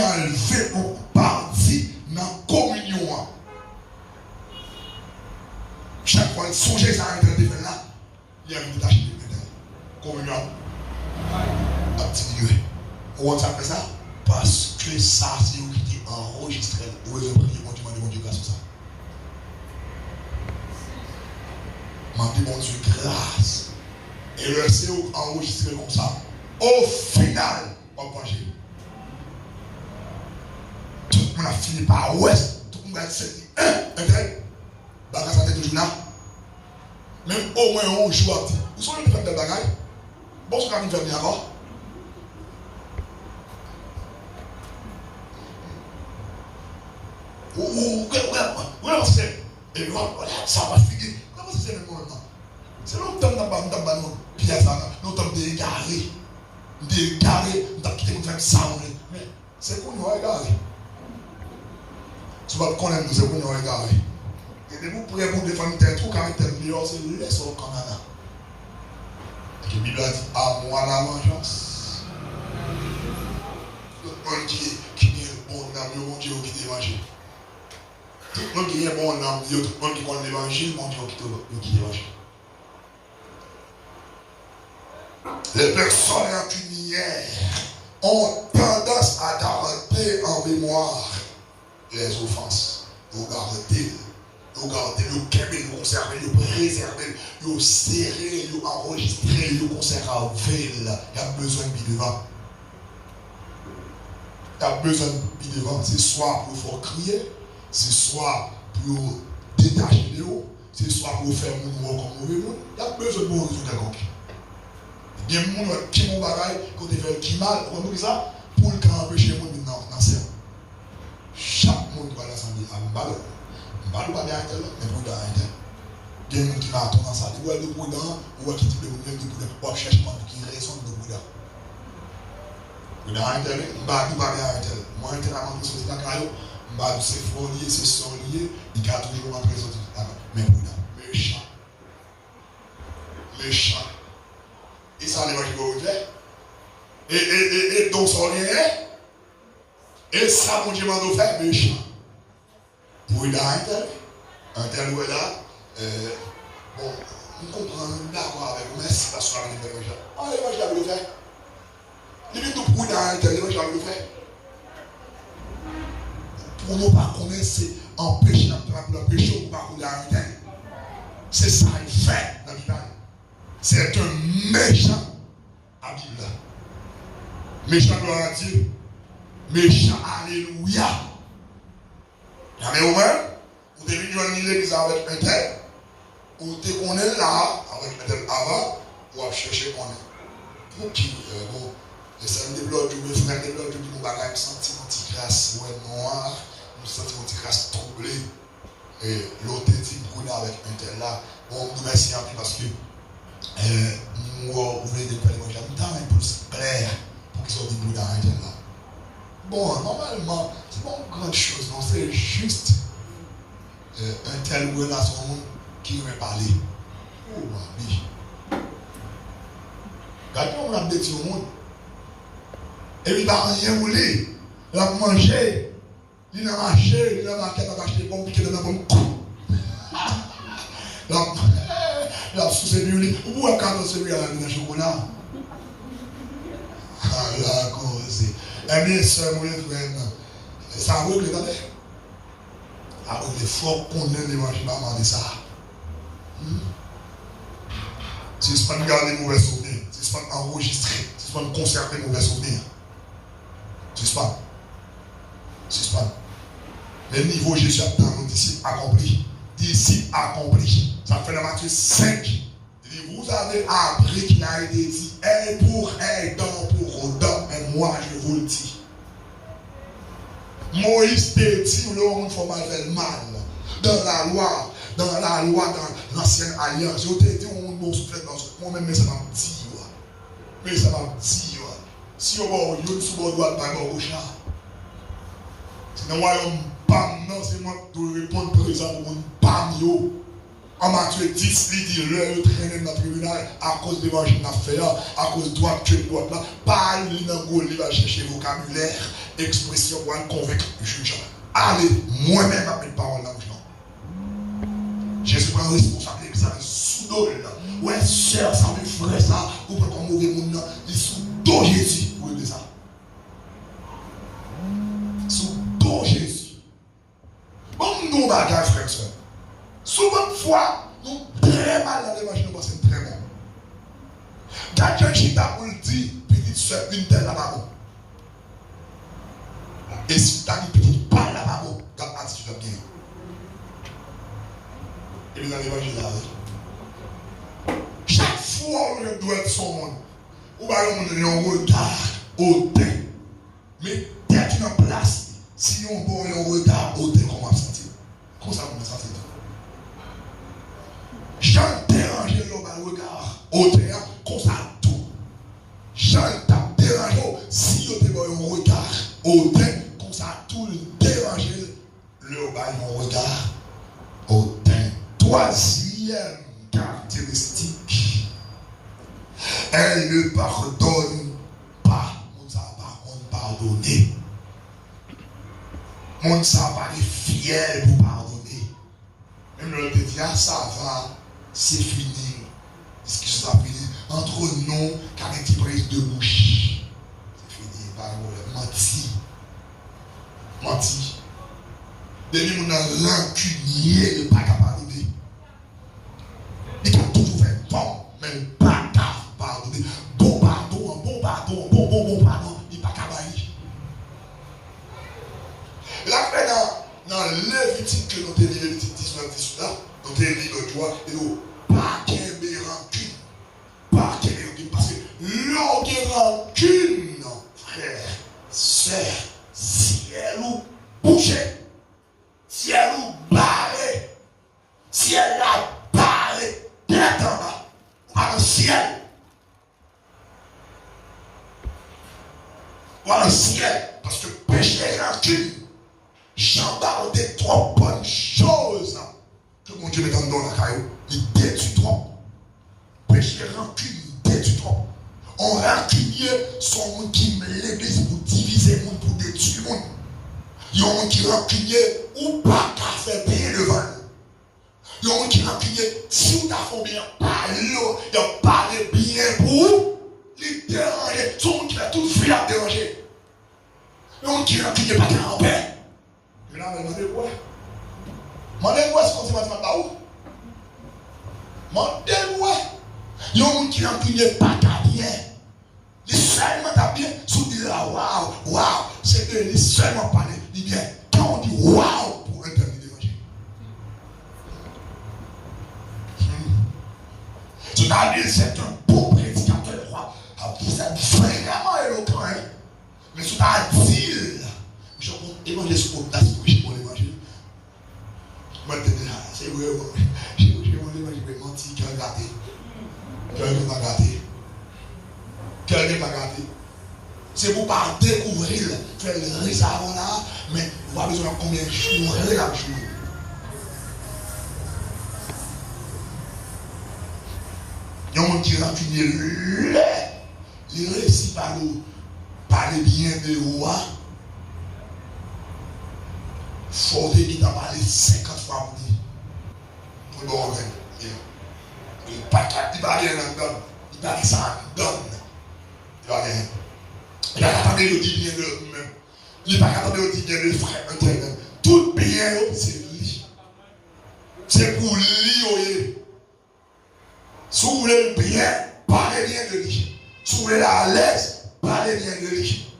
enlève une partie dans la communion. Chaque fois elle songe ça à l'intérieur là, il y a une tâche de communion. Continuez. On va faire ça parce que ça, c'est vous qui est enregistré. Vous avez prié, mon Dieu, grâce à ça. Mandez mon Dieu grâce. Et le c'est enregistré comme ça. Au final, on va manger. Tout le monde a fini par ouest. Tout le monde a dit, bagage ça toujours là. Même au moins on joue à petit. Vous savez le fait de bagage? Bon, ce qu'on va faire bien encore. Et ça va finir. Comment c'est le moment? C'est longtemps que nous pièces, nous sommes dégarés. Dégarés, nous avons quitté pour faire ça. Mais c'est pour nous égarés. Tu vas connaître nous, c'est pour nous égarés. Et vous pourrez vous défendre tel truc avec tel meilleur, c'est le laisse au Canada. La Bible a dit à moi la vengeance. Tout le monde qui est bon âme, mon Dieu qui dérange. Tout le monde qui est bon âme, tout le monde qui connaît l'évangile, mon Dieu qui dérange. Les personnes impunières ont tendance à garder en mémoire les offenses. Vous gardez le calmer, le conserver, le préserver, le serrer, le enregistrer, le conserver. Il y a besoin de devant. Il y a besoin de devant. C'est soit pour faire crier, c'est soit pour détacher les hauts, c'est soit pour faire mon comme mauvais monde. Il y a besoin de bon résultat donc. Il y a des gens qui ont des bagailles, qui ont fait qui mal, on dit ça, pour le camp empêcher les gens dans le cerveau. Chaque monde doit l'assemblée à Mbalo. Mbalo pas bien à tel, mais pour dans un tel. Il y a des gens qui ont tendance à dire, ouais, le boudin, ou qui type de boudin, ou cherche qui raisonne de boudin. Boudin à un tel, Mbalo pas bien à un tel. Moi, un tel avant de sortir dans le caillou, Mbalo c'est fort lié, c'est son lié, il a toujours en présence. Mais boudin, méchant. Méchant. Et ça, les gens qui vont faire. Et donc, ça rien. Et ça, mon Dieu m'a fait méchant. Pour il a un tel ou là. Bon, on comprend d'accord avec vous, mais c'est pas sur l'évangile. Ah, l'évangile a le fait. Il est tout pour il a un tel, l'évangile a le fait. Pour nous pas connaître, c'est empêcher la péché pour pas qu'on a un tel. C'est ça, il fait dans la Bible. C'est un méchant à Bible. Méchant gloire à Dieu. Méchant alléluia. Jamais au moins, vous devez venir dans l'église avec un tel, ou te connaît là, avec un tel avant, ou à chercher qu'on est. Pour qui, bon, les seuls des blocs, mes frères des blocs, nous bagaille, senti mon petit grâce, ouais, noir, nous senti mon petit grâce troublé. Et l'autre dit, vous connaissez avec un tel là, bon, nous merci un peu parce que, moi, vous voulez des pères, moi, j'ai un temps pour se plaire, pour qu'ils soient des bouts dans un tel là. Bon, normalement, c'est pas une grande chose, non, c'est juste un tel relation qui va parler. Oh, oui. Regardez, on a dit au monde. Et il va rien rouler. Il va manger. Il va marcher. Il va marquer, il va acheter des bombes, il va bon coup. Il va sous ses violets. Où est-ce qu'on se met à la chocolat? Ah, la cause. Eh bien, sœur, mon frère, ça a réglé, attendez. Alors, il faut qu'on ait l'évangile de ça. Si ce n'est pas garder mauvais souvenirs, si ce n'est pas enregistrer, si ce n'est pas conserver mauvais souvenirs. Si ce n'est pas. Si ce n'est pas. Le niveau Jésus a dans nos disciples accomplis. Disciples accomplis. Ça fait dans Matthieu 5. Il dit, vous avez appris qu'il a été dit, aile pour aile, dent pour dent, mais moi je vous le dis. Moïse t'a dit, le monde faut mal faire mal. Dans la loi, dans l'ancienne alliance. Je t'ai dit, on m'a soufflé dans ce moment, mais ça m'a dit. Mais ça m'a dit. Si on va au lieu, si on va au chat. C'est dans le royaume, bam, non, c'est moi qui dois répondre présent pour mon bam yo. En Matthieu 10, il dit, le traîner dans le tribunal à cause de l'évangile d'affaires, à cause de droite que droite là, parle, il va chercher vocabulaire, expression pour convaincre le juge. Allez, moi-même avec mes paroles là, Jésus prend responsabilité, ça veut sous-dol là. Ouais, sœur, ça veut frère ça, ou pas comme mauvais monde là, il sous-dol Jésus, vous voyez ça. Sous-dol Jésus. Bon, nous, bagages, frère, sœur. Souvent de fois, nous très mal dans l'évangile, nous pensons très bon. Quand Chita vous le dit, petite soeur, une telle là-bas. Et si tu as dit petite pas là-bas, quand tu vas bien. Et dans l'évangile là, chaque fois on doit être son monde, on va avoir un regard hautain. Mais dès qu'il y a une place, si on voit un regard hautain, comment on va se sentir? Comment ça va se sentir? Jean dérange le regard hautain, comme ça tout. Jean t'a dérangé, si on te voit un regard hautain, comme ça tout déranger le regard hautain. Troisième caractéristique, elle ne pardonne pas. On ne sait pas pardonner. On ne sait pas être fier pour pardonner. Même le dit, ça va, c'est fini. Est-ce que ça va finir? Entre nous, car une petite prise de bouche. C'est fini, parole. Menti. Depuis qu'on a rancunier, il n'est pas capable de pardonner. Il a toujours fait bon, mais il n'est pas capable de pardonner. Bon pardon, il n'est pas capable. Là, dans Lévitique que nous avons lu, Lévitique 19-18 là, nous avons lu le droit, et nous pas qu'il y ait rancune. Pas qu'il y ait rancune, parce que l'on qui rancune, frère, sœur, ciel ou bouché. Si elle nous barre, si elle la barre, bien en bas, à le ciel. Ou à le ciel, parce que péché et rancune, j'embarque des trop bonnes choses que mon Dieu met dans la caillou. Il détruit trop. Péché et rancune, il détruit trop. On rancunier son monde qui met l'église pour diviser le monde, pour détruire le monde. Il y a un monde qui rancunier ou pas qu'à faire payer le vent. Il y a un monde qui rancunier si vous avez bien parlé, il a parlé bien pour les déranger. Son monde qui a tout fait à déranger. Il y a un monde qui rancunier pas qu'à en paix. Je l'ai demandé quoi? Demandez-moi ce qu'on s'est mathématique là où? Demandez-moi. Il y a un monde qui rancunier pas qu'à bien. Les seulement t'as bien, sous dit là, waouh, c'est que les seulement parler. Dit bien, quand on dit waouh pour intervenir d'évangile. C'est-à-dire, c'est un bon prédicateur de roi. Vous êtes vraiment éloquent, hein? Mais c'est-à-dire, je compte évangile sur le place pour l'évangile. Moi, c'est vrai, j'ai l'évangile, mais menti, qui a gâté. Qui a gâté. C'est pour pas découvrir, faire le risque avant là, mais vous avez besoin de combien de jours, la jour. Il y a un monde qui rancunier, il réussit par nous, parler bien de roi. Il faut qu'il t'a parlé 50 fois pour dire. Pour le bon il va rien là-dedans. Il va rien ça donne. Il va rien. Il va attendre de dire bien de lui-même. Il va attendre de dire bien de frère. Tout bien, c'est lui. C'est pour lui. Si vous voulez bien, parlez bien de lui. Si vous voulez à l'aise, parlez bien de lui.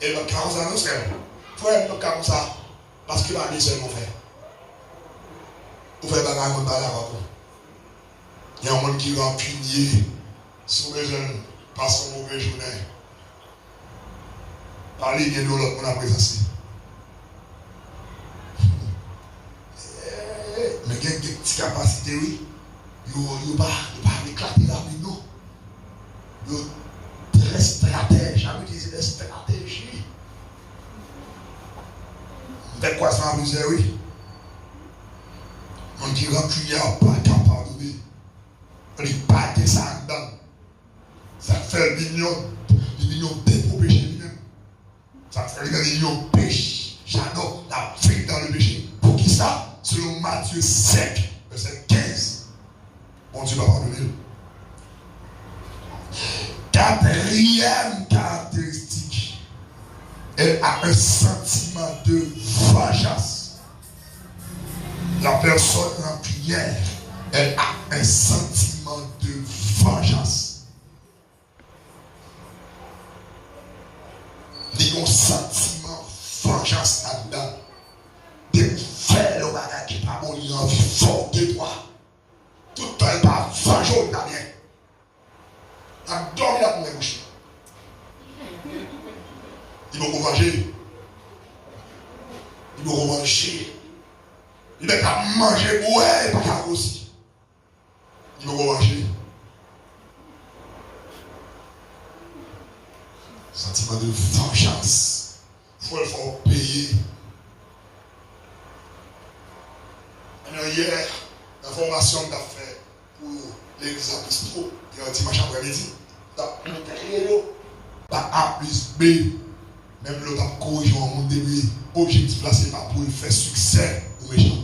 Et le cas, ça nous sert. Frère, le cas comme ça. Parce qu'il va dire seulement faire. Vous faites bagarre comme ça là. Il y a un monde qui va punir sur les jeunes, passe une mauvaise journée. Parlez bien de l'autre, on a présence. Mais il y a une petite capacité, oui. Il ne va pas éclater rapidement. Il est très stratège. J'avais dit des stratégies. Faites quoi ça, vous oui? On dit que a pas capable de il pas de ça dedans. Ça fait l'union pour péché lui-même. Ça fait l'union péché. J'adore la vie dans le péché. Pour qui ça? Selon Matthieu 5, verset 15. Bon Dieu va pardonner. Quatrième caractéristique. Elle a un sentiment de vengeance. La personne en prière, elle a un sentiment de vengeance. Il y a un sentiment de vengeance là-dedans. De faire le bagage qui n'est pas bon, il a envie fort de toi. Tout le temps, il va venger, il va bien. Il a dormi là pour me boucher. Il va venger. Il va venger. Il va pas manger, ouais, pas qu'à aussi. Il va manger. Sentiment de vengeance. Il faut le faire payer. Hier, l'information que tu as fait pour l'église apostolique, il y a un dimanche après-midi, tu as A plus B. Même l'autre a corrigé en monde début. Objectif là, c'est pas pour faire succès aux méchants.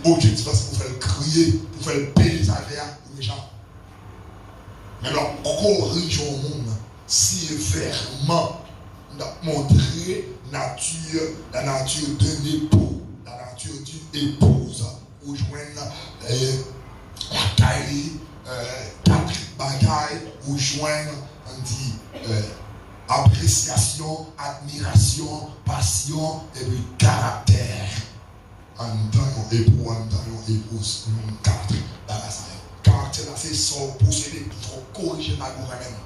L'objectif là, c'est pour faire crier, pour faire payer les affaires aux méchants. Mais alors, corrigeons au monde sévèrement. Nous avons montré la nature d'un époux, la nature d'une épouse, pour joindre la taille, quatre bagailles, pour joindre, on dit, appréciation, admiration, passion et puis caractère. En tant qu'époux, en tant qu'épouse, quatre bagages. Caractère, c'est son posséder pour corriger la même.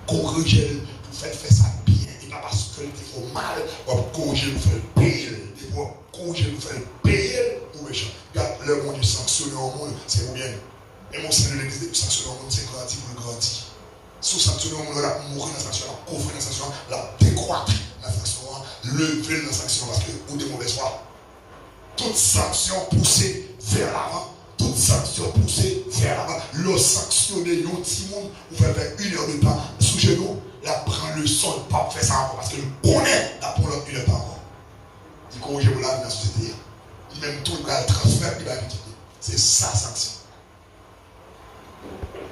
Corriger pour faire ça bien. Et pas parce que il faut mal, pour corriger pour faire payer. Et pour corriger pour faire payer pour méchant. Regarde, le monde est sanctionné au monde, c'est pour bien. Et mon Seigneur, l'église, sanctionné au monde, c'est grandi pour le grandir. Sous sanctionné au monde, on va mourir dans la sanction, on va couvrir dans la sanction, on va décroître dans la sanction, lever dans la sanction parce que vous êtes mauvais foi. Toute sanction poussée vers l'avant, toute sanction poussée vers l'avant. Le sanctionner un petit monde, vous faites faire 1 heure de temps sous genou, là prend le sol, pas faire ça encore parce que le bonnet, là pour l'autre 1 heure de temps encore. Il corrige pour la vie dans la société. Il même tout, il va le transmettre, il va le quitter. C'est ça sanction.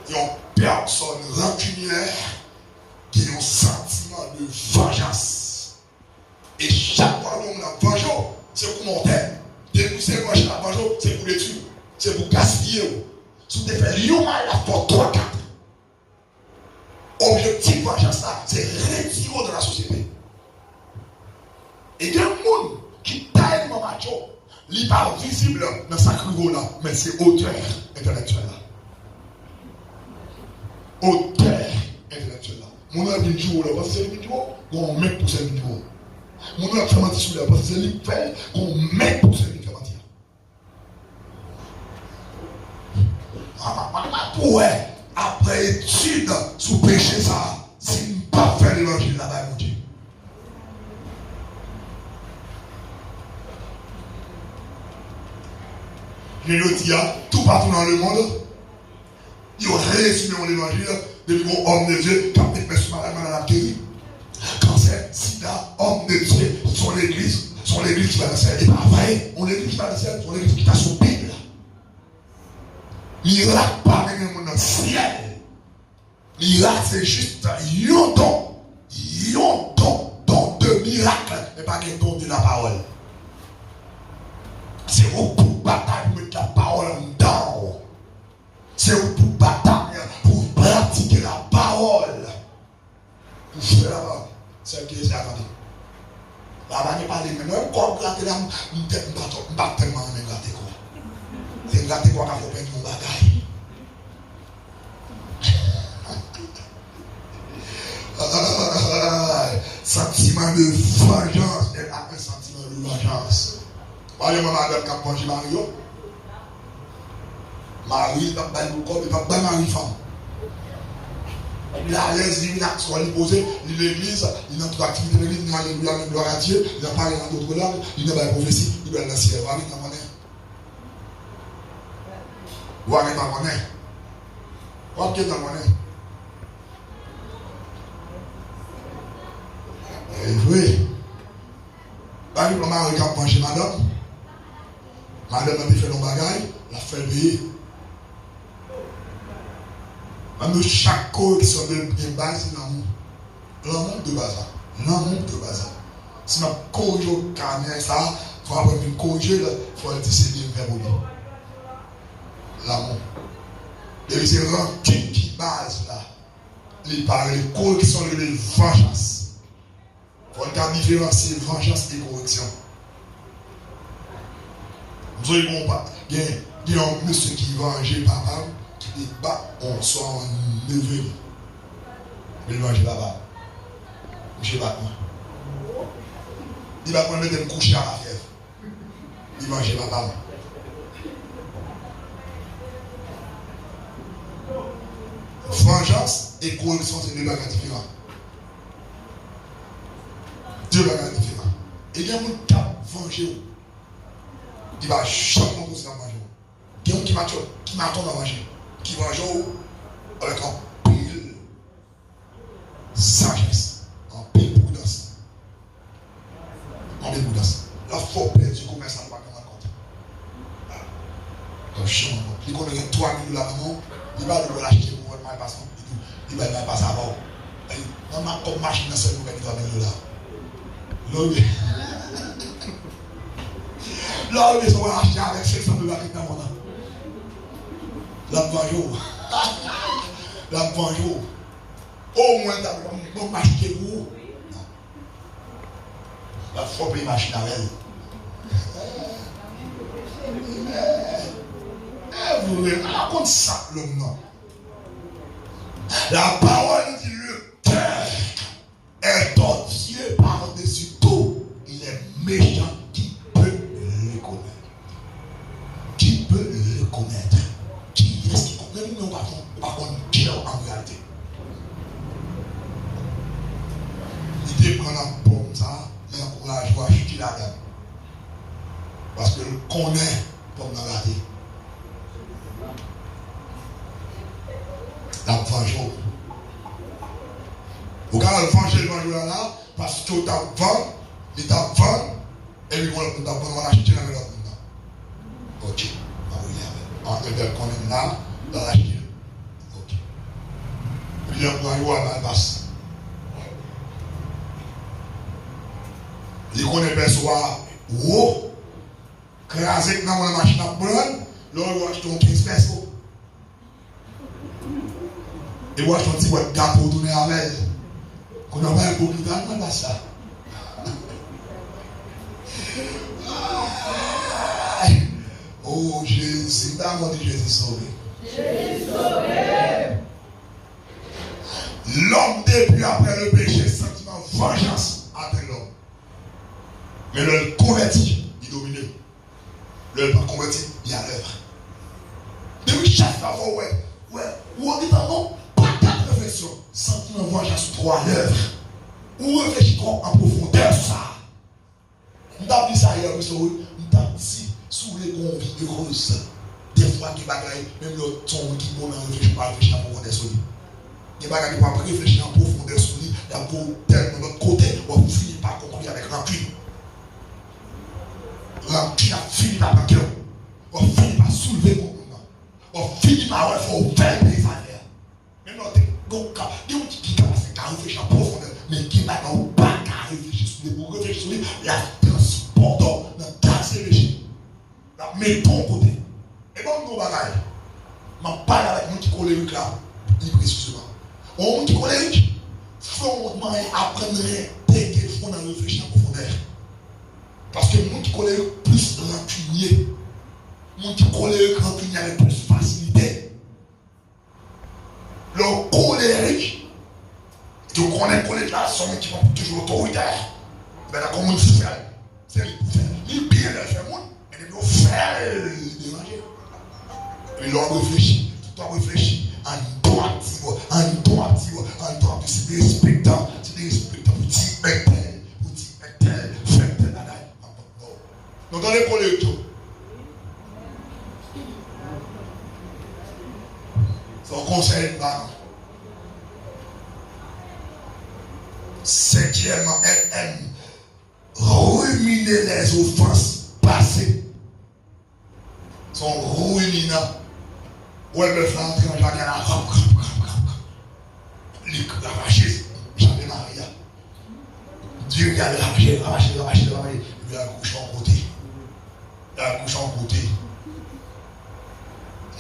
Il y a une personne rancunière qui a un sentiment de vengeance. Et chaque fois qu'on a vengeance, c'est pour monter. Dès que c'est moi qui la vengeance, c'est pour les tuer. C'est pour gaspiller. Si tu fais un mal, la fois 3, 4. Objectif vengeance là, c'est retirer de la société. Et il y a un monde qui taille mon macho. Il n'est pas visible dans sa crue là, mais c'est auteur intellectuel là. Auteur intellectuel là. Mon a une vidéo là, parce que c'est une vidéo, on met pour cette vidéo. Mon a fait mentir sur là, parce que c'est une fait, on met pour cette vidéo. Ouais, après étude sous péché ça, si nous ne pas faire l'évangile là-bas, mon Dieu. Je le dis, tout partout dans le monde, ils ont résumé l'évangile de mon homme de Dieu qui a fait personne dans la guéri. Cancer, sida, homme de Dieu, son église qui va dans le ciel. Et pas vrai, on l'église qui va dans le ciel, son église qui t'a son Bible. Miracle pas même dans le ciel. Miracle c'est juste un don de miracle, mais pas un don de la parole. C'est pour bataille pour mettre la parole en dedans. C'est pour bataille pour pratiquer la parole. Pour faire la parole. C'est ce qui est attendez. Là-bas, il n'y a pas de même. Même quand on gratte là, on ne pas tellement gratter quoi. C'est gratter quoi qu'on fait mon bagaille. Sentiment de vengeance et un sentiment de vengeance. Voyez ma madame qui a mangé Mario. Marie, il va pas le corps, il va pas Marie femme. Il a l'aise, il a soit il posé, il l'église, il a toute activité de l'église, il a alléluia, gloire à Dieu, il a parlé dans d'autres langues, il a pas prophétie, il va dans le ciel. Voyez ma monnaie. Voyez ma monnaie. Voyez ma monnaie. Oui. Par exemple, Marie qui a mangé madame. Madame a fait nos bagailles, la fait payer. Même chaque correction de base, c'est l'amour. L'amour de base. L'amour de base. Si on corrige au carnet, ça, il faut apprendre à corriger, il faut décider de faire l'amour. Et c'est rancune qui base là. Il parle de correction de vengeance. Il faut faire différencier vengeance et correction. Vous savez pas, il y a un monsieur qui venge papa, qui dit bah, on soit en neveu. Il venge papa. Monsieur papa. Il va prendre mettre un coucher à la fièvre. Il venge papa. Vengeance et correction, c'est deux bagages différents. Deux bagages différents. Et il y a un monde qui a vengé. Il va jamais commencer à manger. Il y a un qui m'attend à manger. Qui mange avec un pile sagesse, un pile prudence. En pile prudence. La faut perdre du commerce à pas comme un compte. Donc, il connaît 3 000 $ là-dedans. Il va le l'acheter pour un mal passant. Il va le passer avant. Dans ma comme machine, c'est le gars qui va $. Là, ils sont achetés avec 500 $ dans mon âme. Là, bonjour. Là, bonjour. Au moins, t'as un bon acheter pour. Non. Là, il faut payer machine avec elle. Vous racontez ça, l'homme, non. La parole dit le cœur est tortueux par-dessus tout. Il est méchant. Qui peut le connaître? Qui est-ce qui connaît? Nous, par contre, Dieu en réalité. Il prend un pomme, ça, il encourage à acheter la gamme. Parce que le connaît pomme dans la tête. La vengeance. Vous regardez le vengeance là, parce que tu as vendu, il t'a vendu, et lui, on va acheter la gamme. Ok. On peut qu'on est là, dans la chine. Ok. Puis on va voir la basse. Il connaît perçoit, wow, crasé dans la machine à prendre, là on va acheter 15 pesos. Et on va acheter un petit boîte de gâteau pour tourner avec elle. Qu'on n'a pas un beau guitare, on va ça. Oh Jésus, d'abord de Jésus sauvé. Jésus sauvé. L'homme depuis après le péché, sentiment vengeance atteint l'homme. Mais le converti, il domine. Le pas converti, il a l'œuvre. Depuis chaque fois, ouais, on dit non, pas 4 réflexion, sentiment vengeance sur trois lèvres. Ou réfléchir en profondeur ça. On t'a dit ça hier, on t'a dit, sous les grandes vies heureuses, des fois, des bagailles, même le ton qui bon, on réfléchit pas, réfléchir en profondeur sur lui. Des bagailles qui ne pas réfléchir en profondeur sur lui, il y a pour tel de notre côté, on finit par conclure avec rancune. Rancune a fini par banquer. On finit par soulever mon nom. On finit par faire des affaires. Maintenant, il y a qui commence à réfléchir en profondeur, mais qui n'a pas qu'à réfléchir sur lui. Pour réfléchir sur lui, la transportons dans ta réfléchir. La mettons côté. Et bon, nous bagaille. Je parle avec nous qui colérique là, il précisément. On qui colérique, faut apprendre dès qu'il faut réfléchir en profondeur. Parce que nous qui colérique plus rancunier, nous qui colérique rancunier avec plus facilité. Le colérique, tu connais colérique là, sont qui vont toujours autoritaire. Mais la communauté c'est lui pour faire. Il bien le faire moi, mais il doit faire déranger. Et l'on réfléchit, tout en réfléchit, en droite, c'est des respectants, petit tel, fait tel, non. Dans les collègues, c'est un conseil de parents. Cinquièmement, elle aime ruminer les offenses passées. Son ruminant. Où elle me fait entrer en jardin à la ravacher, j'avais Maria. Dieu il a ravaché. Il a couché en côté.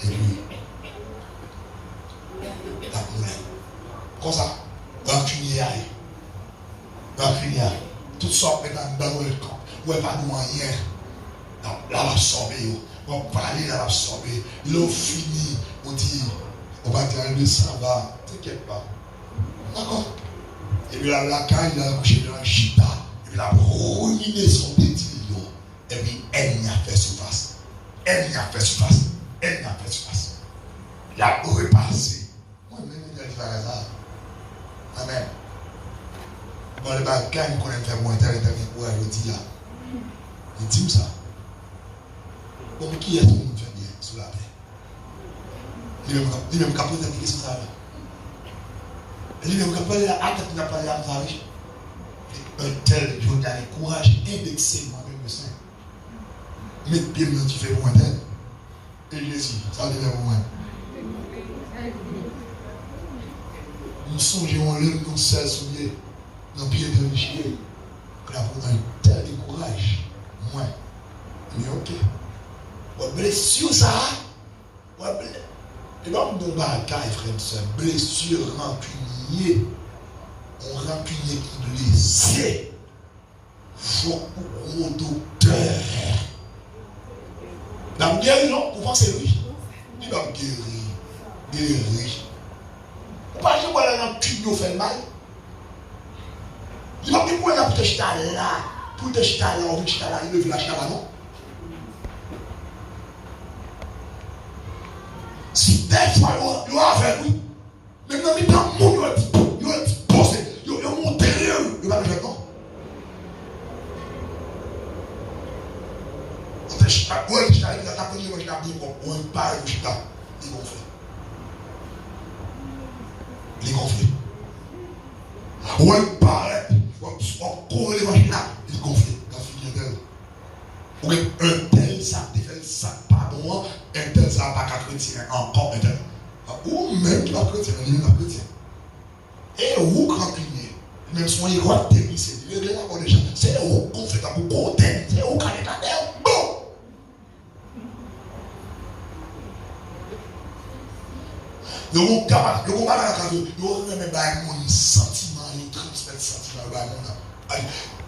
Et lui, la moulin. Comme ça, rancunier. Toutes sortes maintenant dans le camp. Où elle pas de moyen. La absorber. On va parler, la absorber. L'eau fini. On dit, on va dire, ça va. T'inquiète pas. D'accord. Et puis la caille, il a couché dans le chita. Et puis il a ruiné son petit lion. Et puis elle n'y a fait surface. Il a repassé. Moi-même, je vais faire ça. Amen. Bon, le bagaille qu'on aime faire moins tel pour elle dit là. Il dit ça. Bon, qui est-ce qu'on fait bien sous la terre? Il même capable de question ça. Il même capable de la hâte de parler à ça. Un tel, je donne le courage indexé moi-même le sein. Mettre pied dans tu fais moins tel. Et Jésus, ça devient moins. Nous songeons l'homme nous seul souillé dans le pied de chien. Que la pour un tel courage. Moins. Mais ok. Ou blessure ça. Et donc, nous bagaille, frère et soeur, blessure rancunier. On rancunier qui blessé. Faut gros docteur. La guérir, non? Vous pensez lui? Il va guérir. Vous pensez que la rancune nous fait mal? Il va dire quoi pour te jeter là? Pour te jeter là, on veut jeter là, il veut la jeter là, non? Si des fois, il va faire oui. Mais dans le temps, il va poser, il va monter, il va le faire non. Ouais, il va t'appeler, il va t'appeler, on ne parle pas, il gonfle. Il gonfle. Ouais, il parle, on court les machines là, il gonfle. Oui, un tel ça fait ça, pardon, un tel ça pas qu'à chrétien, encore un tel. Ou même qui va chrétien, il va chrétien. Et où rancunier, même son héros dévissé, il est là pour les gens. C'est où qu'on fait pour côté, c'est où qu'on est là, bon. Le gros camarade, le gros malade, il y a même un sentiment, il transmet le sentiment,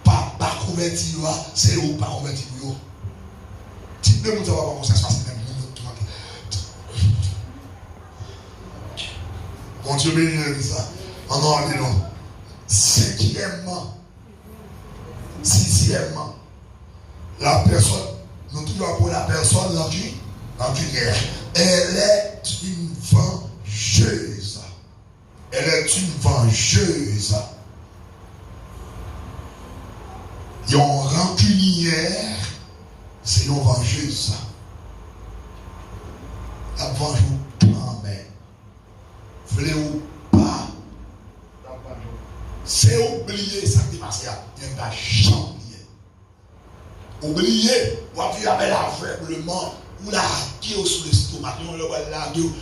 pas converti, c'est où pas converti. Type de nous va pas ça se passe même bon Dieu béni ça. En ordonnant. Sixièmement, la personne, nous toujours pour la personne rancunière. Elle est une vengeuse. Elle est une vengeuse. Une rancunière, c'est une vengeuse. La vengeance quand même. Voulez ou pas? C'est oublier ça qui passe là. Il n'y a pas jamais oublié. Oublier, ou avez avec l'aveuglement, ou la gueule sous l'estomac, on le voit la gueule.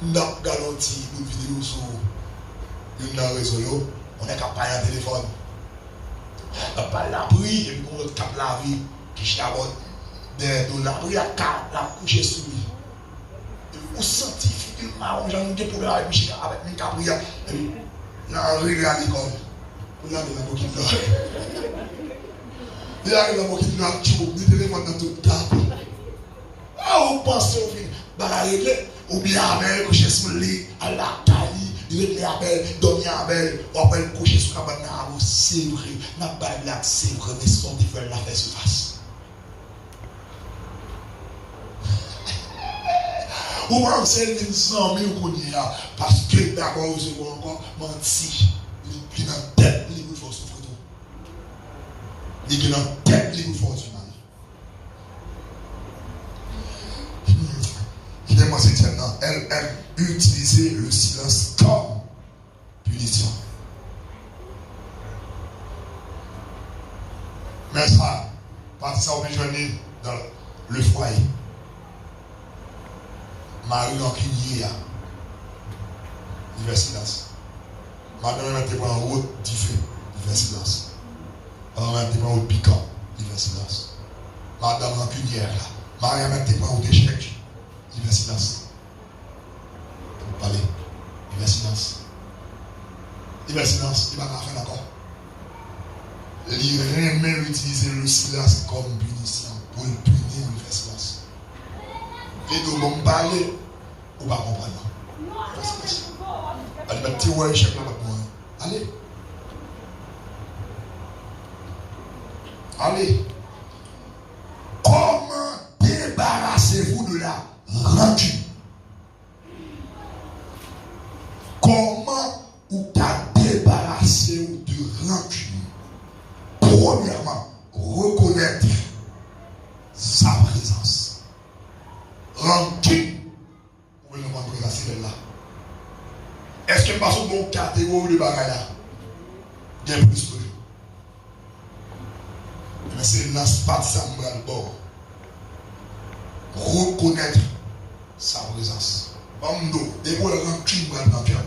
Nous avons garanti une vidéo sur une réseau, on est capable de téléphone. On parle la pluie, et puis on capte la vie, qui chabonne, de la pluie, la coucher sous lui. Vous sentez finalement, on a des problèmes avec mes caprières, et puis la rue à l'école. Vous avez la boquille là. Vous avez la boquille là, le téléphone dans tout le temps. Ah, vous pensez au final, bah la règle, ou bien avec coucher sous le lit, à la taille, il est appel, dormir avec, ou après coucher sous la cabane, c'est vrai, n'a pas de blague, c'est vrai, mais son différent la fait surface. Ou pensez les 100 000 qu'on y a, parce que d'abord, vous avez encore menti, il est dans la tête, il est de force, il est dans la tête, il est de force. Elle aime utiliser le silence comme punition. Mais ça, parce que ça, on peut joindre dans le foyer. Marie en crié, il fait silence. Madame était pas en route, il fait silence. Madame était pas en route piquant, il fait silence. Madame en cuillère là. Marie était pas en route échec, il fait silence. Parler, il fait silence. Il fait silence, il va pas faire d'accord. Il remet utiliser le silence comme punition. Pour le punir, il fait silence. Et donc, on parler, on va comprendre. Allez, mettre tes ouais, chaque fois, allez. Allez. Comment débarrassez-vous de la rancune? Comment vous débarrassez de rancune? Premièrement, reconnaître sa présence. Rancune. Vous pouvez nous montrer la celle là. Est-ce que parce que mon catégorie de bagaille là, il y a plus que lui? Mais c'est dans ce pas de ça de bord. Reconnaître sa présence. Bamdo, et pour la rancune, vous allez dans le cœur.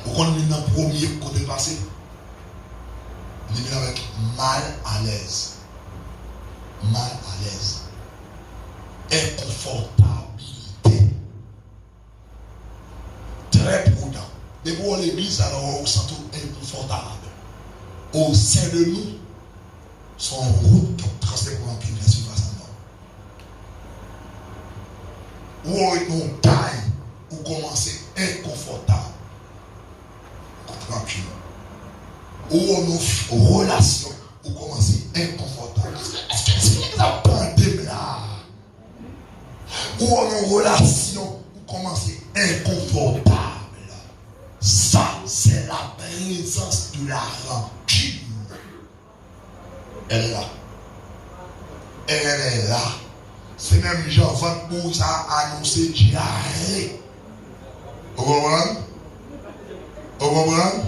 Vous connaissez dans le premier côté passé. Il est avec mal à l'aise. Mal à l'aise. Inconfortabilité. Très prudent. Et pour l'église, alors on se sent inconfortable. Au sein de nous, son route qui transmet pour l'empire de la surface en or. Ou on taille, ou commencer inconfortable. Tranquille. Ou on a relation, ou commencer inconfortable. Est-ce que c'est la pandémie là? Ou on a relation, ou commencer inconfortable. Ça, c'est la présence de la rancune. Elle est là. Elle est là. C'est même Jean 20 pour ça annoncer diarrhée. Vous comprenez? Vous comprenez?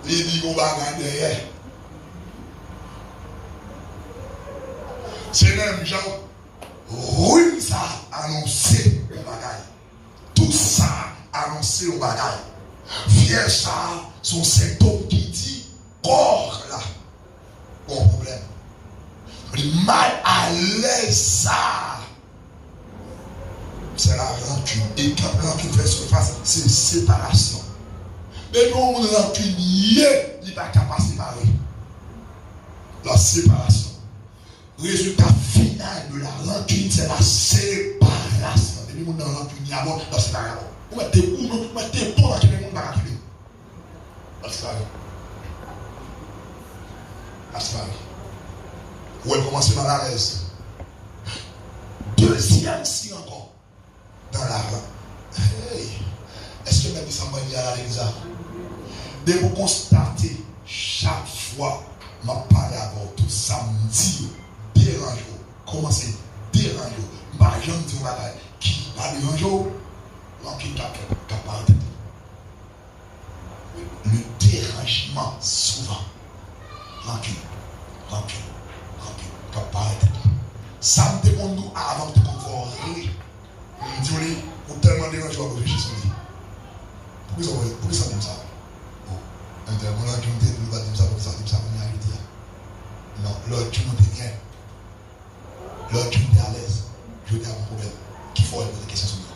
Il dit qu'on va regarder derrière. C'est même Jean, oui, ça annoncé au bagaille. Tout ça annoncé au bagaille. Viens ça, son symptôme qui dit corps là. Bon problème. Mal à l'aise ça. C'est la rancune. Et quand la rancune fait surface, c'est séparation. Mais nous, on a rancune, il n'est pas capable de séparer. La séparation. Résultat final de la rancune, c'est la séparation. Et nous, on a rancune, il y a la séparation. Vous mettez où, vous mettez bon dans le monde, pas rancune. La séparation. La séparation. Où elle commence mal à l'aise. 2. Deuxième signe encore. Dans la rue. Hey. Est-ce que même ça m'a dit à l'église? De vous constater chaque fois ma parole avant tout samedi, dérange. Comment c'est dérange? Ma jambe dit qui va dérange? Qui t'a parlé. Le dérangement souvent. Rancune. T'as parlé. Ça me demande nous avant de conforter. Je dis, on tellement dérangé à réfléchir sur lui. Pourquoi ça dit ça? Un tel moment qui me dit, il va dire ça, comme ça, comme il a non, l'autre tu me dis bien. L'autre tu me dis à l'aise. Je dis à mon problème. Qu'il faut répondre des questions sur moi.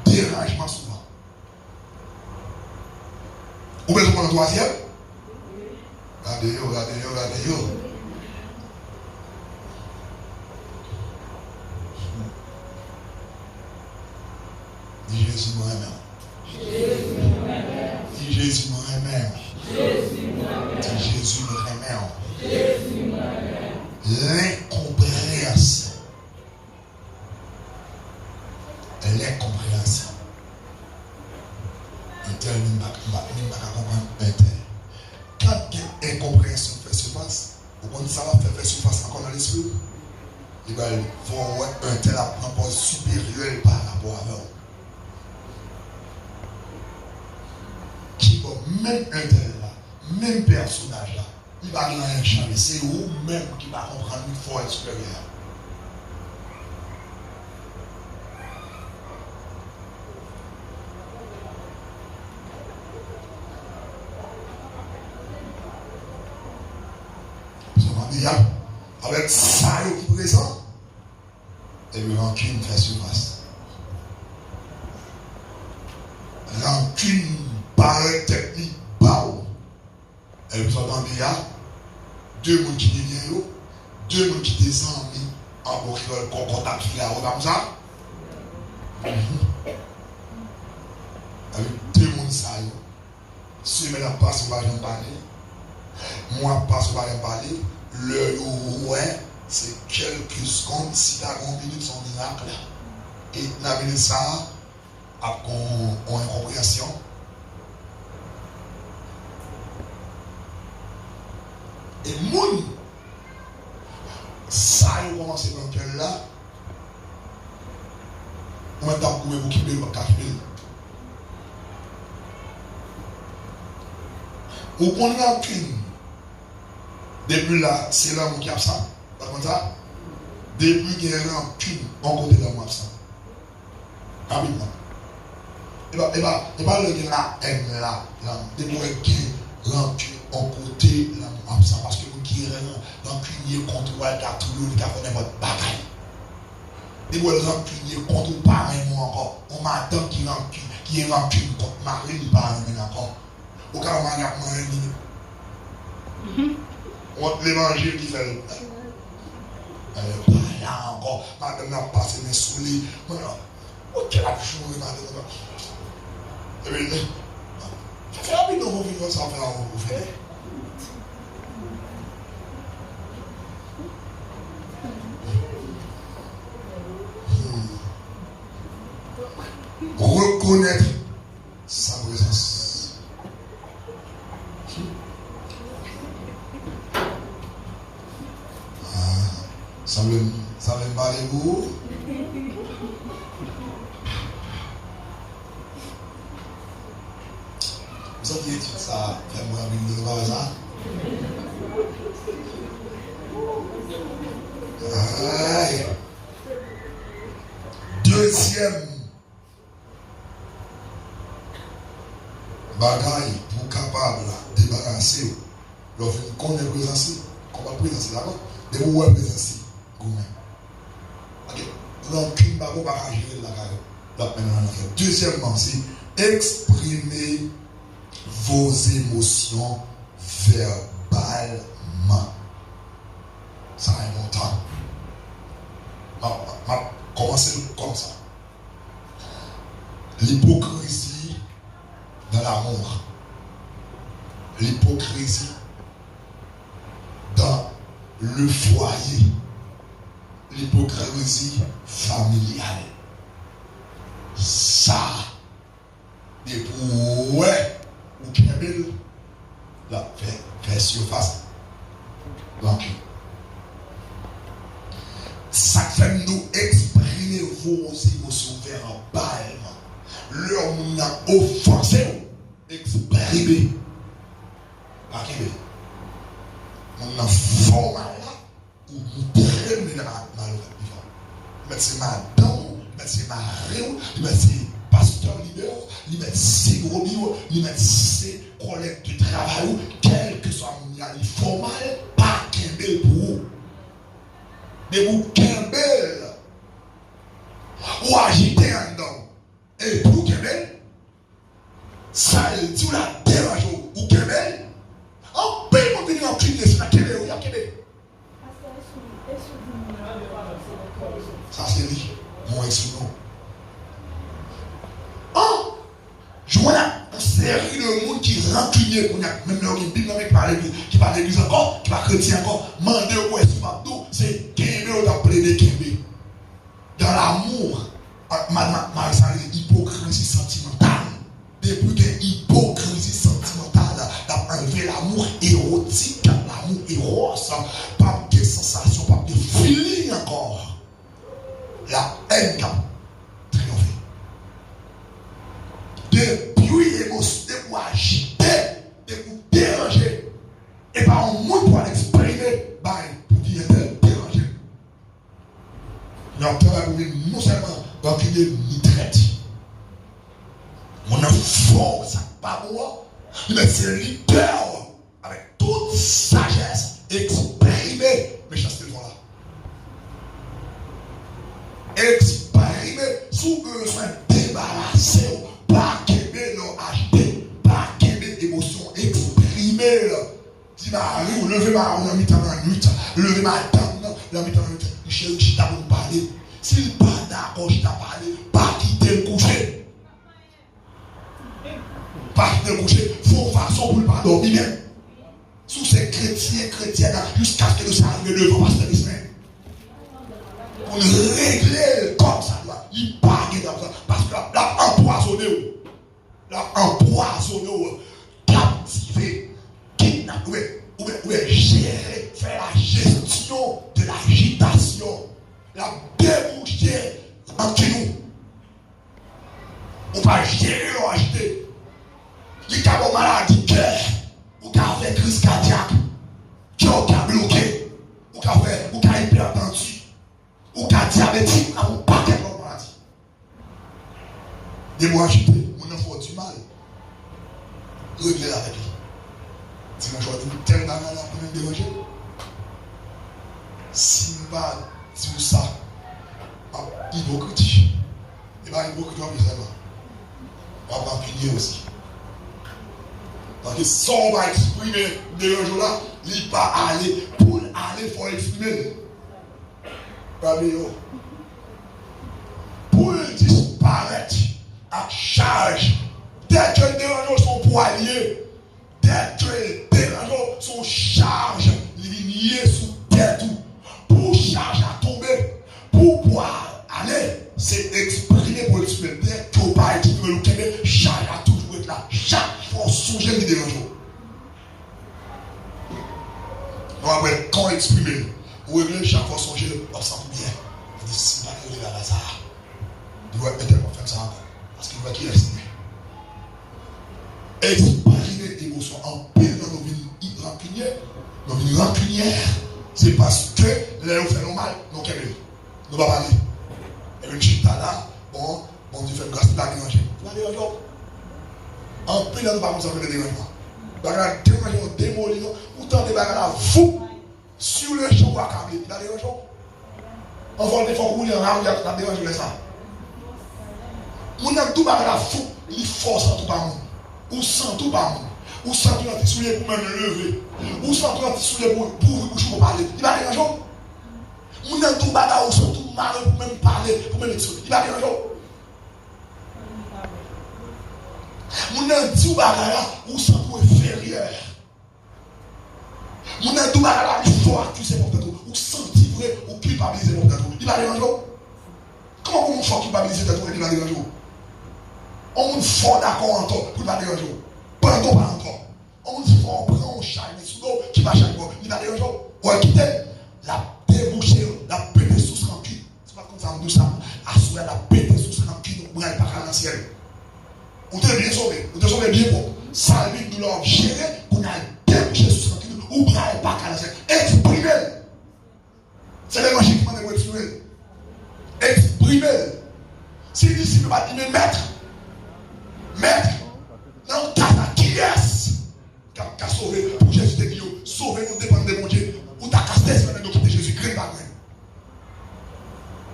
Dérangement souvent. Ou bien le troisième? Regardez. Dis Jésus moi-même. Dis Jésus moi-même. Dis Jésus moi-même. L'incompréhension. L'incompréhension. Un tel ne va pas comprendre un tel. Quand l'incompréhension fait surface, vous comprenez ça va faire surface encore dans l'esprit. Il va voir un tel rapport supérieur par rapport à eux. Qui va même un tel là, même personnage là, il va rien changer. C'est vous-même qui va comprendre une force supérieure. Avec ça qui est présent, et le rancune fait surface. Rancune par technique bao. Et vous entendez, il y a deux personnes qui viennent, deux personnes qui descendent en procureur contact qui est comme ça. Avec deux personnes ça. Si je ne passe pas, je ne parler. Moi, passe pas, je ne parler. Le ouais, c'est quelques secondes, si la grande minute sont miracle. Et la minute ça, a une incompréhension. Et moun, ça a commencé dans le cœur là. On va t'en couper pour qu'il me cache. Ou qu'on a qu'une. Depuis là, c'est l'homme qui est absent. Pas comme ça. Depuis qu'il y a un rancune, on côté l'homme absent. Rapidement. Et bien, le la haine là, depuis qu'il y a un rancune, on côté l'homme absent. Parce que vous qui êtes rancunier contre vous, il y a votre bagaille. Et vous êtes rancunier contre vous, pas moi encore. On m'attend qui est rancune contre Marie, pas encore. Au cas où on a on l'évangile qui fait le pas là encore, madame n'a passé mes souliers. Ok, la journée, madame. Et bien, ça fait rapide dans vos vies, ça fait un vous fait. Reconnaître sa présence. Ça veut parler vous. Vous avez dit ça, faites-moi un peu de ça. Deuxième bagaille pour capable de débarrasser, lorsque vous connaissez la présence, comment présence d'accord, de vous présence. Deuxièmement, c'est exprimer vos émotions verbalement. Ça est important. Commencez comme ça. L'hypocrisie dans l'amour. L'hypocrisie dans le foyer. l'hypocrisie familiale. Ça, des pour ouais, ou qui est belle, la fait surface. Donc, ça fait nous exprimer vos émotions verbalement. L'homme n'a offensé, exprimer. Pas qu'il est. On a fort mal là, ou nous prenons mal. Mais c'est madame, mais c'est Marie, mais c'est pasteur leader, mais c'est gros bio, mais c'est collègue de travail, quel que soit le formal, pas qu'un bel pour vous. Mais vous qu'un bel, ou agiter en dedans, et pour qu'un bel, ça il dit la dérange, ou qu'un bel. On peut venir en clinique, c'est la Québec, oui, à Québec. Ça c'est lui, mon ex-nom. Oh, je vois une série de monde qui rancunier, même là, qui parle d'église encore, qui parle chrétien encore, mandé au ouest, c'est Kébé ou d'appelé Kébé. Dans l'amour, hypocrisie sentimentale. Depuis que l'hypocrisie sentimentale a enlevé l'amour érotique, l'amour éros, pas de sensation, pas de feeling encore. La haine qui a triomphé. Depuis l'émotion, de vous agiter, de vous déranger, et pas un monde pour l'exprimer, pour dire déranger. Non seulement donc il est mitraite. Mon enfant, ça pas moi, mais c'est leader avec toute sagesse exprimer mes chastetés là. Exprimer sous besoin débarrasser, pas qu'aimer leur agiter, pas qu'aimer émotion, exprimer. Si Marie ou levez ma on a mis dans la nuit, levez ma dame, la mis dans la nuit, Michel, je t'ai parlé. S'il pas d'accord, je t'ai parlé, pas quitter le coucher. Pas quitter le coucher, il faut façon pour ne pas dormir même. Sous ces chrétiens, jusqu'à ce que nous arrivions devant Pasteur Ismaël. Pour régler comme ça, il parle dans ça. Parce que l'a empoisonné, captivé, kidnappé, ou gérer, faire la gestion de l'agitation, la déboucher entre nous. On va gérer l'agité. Il y a une maladie de cœur, ou qui a fait crise cardiaque, qui a bloqué, ou qui a hypertendu, ou qui a diabétique, ou un paquet de maladies. Des mots agités, on a fait du mal. Régler avec lui. Si on choisit tel dans la pour nous déranger, si on va dire ça, hypocrite, et bien hypocrite, on va pas punir aussi. Parce que si on va exprimer des gens là, il ne va pas aller. Pour aller, il faut exprimer. Pour disparaître à charge, dès que les dérangeants sont poiliers, dès que les dérangeants sont charge, lignés sous terre tout, pour charge à tomber, pour pouvoir aller, c'est exprimer pour exprimer. Dès que vous ne pouvez pas exprimer le Québec, charge à toujours être là. Chaque fois, songer les dérangeants. Donc après, quand exprimer, vous réglez chaque fois songer le absent pour bien. Vous dites, si vous n'avez pas le hasard, vous doit peut-être pas faire ça encore. Parce qu'il va qu'il reste. Exprimer l'émotion en paix dans nos vies rancunières, c'est parce que là où fait nos mal, nous ne nous pas parler. Et le chita là, bon Dieu fait grâce, il va déranger. Il va déranger. En paix dans nos parents, ça fait des dérangements. Bagarre déranger, on démolit, autant de bagarres fou sur le champ ou accablé. Il va déranger. On va le défendre, on va déranger ça. On a tout bagarre fou, il force en tout par monde. Ou sans tout par monde. Ou sans tout dans tes souliers pour même lever. Ou sans tout dans tes souliers pour bouche pour parler. Il va déranger. On a tout bagarre ou sans tout mal pour même parler, pour même exprimer. Il va déranger. On a tout bagarre ou sans tout inférieur. On a tout bagarre il faut accuser pour tout. Ou sentir souffrez ou culpabiliser pour tête. Il va déranger. Comment on faut culpabiliser tête et il va déranger? On faut d'accord en toi pour il va déranger. Pas encore, pas encore. On faut prendre un charme sous l'eau qui va chaque fois. Il va déranger. Ou quitter la déboucher, la péter sous ce rancune. C'est pas comme ça, on dit ça. Assurer la péter sous ce rancune, on ne pas dans le ciel. On te bien sauvé, on te sauvé bien bon. Ça lui nous l'a géré, on a débouché sous ce rancune, ou bien pas dans le ciel. Exprimer. C'est l'évangile qui m'a dit exprimer. Exprimer. Si le disciple va dire, maître, non, qui est-ce qui a sauvé pour Jésus de Dieu? Sauver nous dépend de mon Dieu. Ou t'as cassé sur le quitter Jésus, crée pas.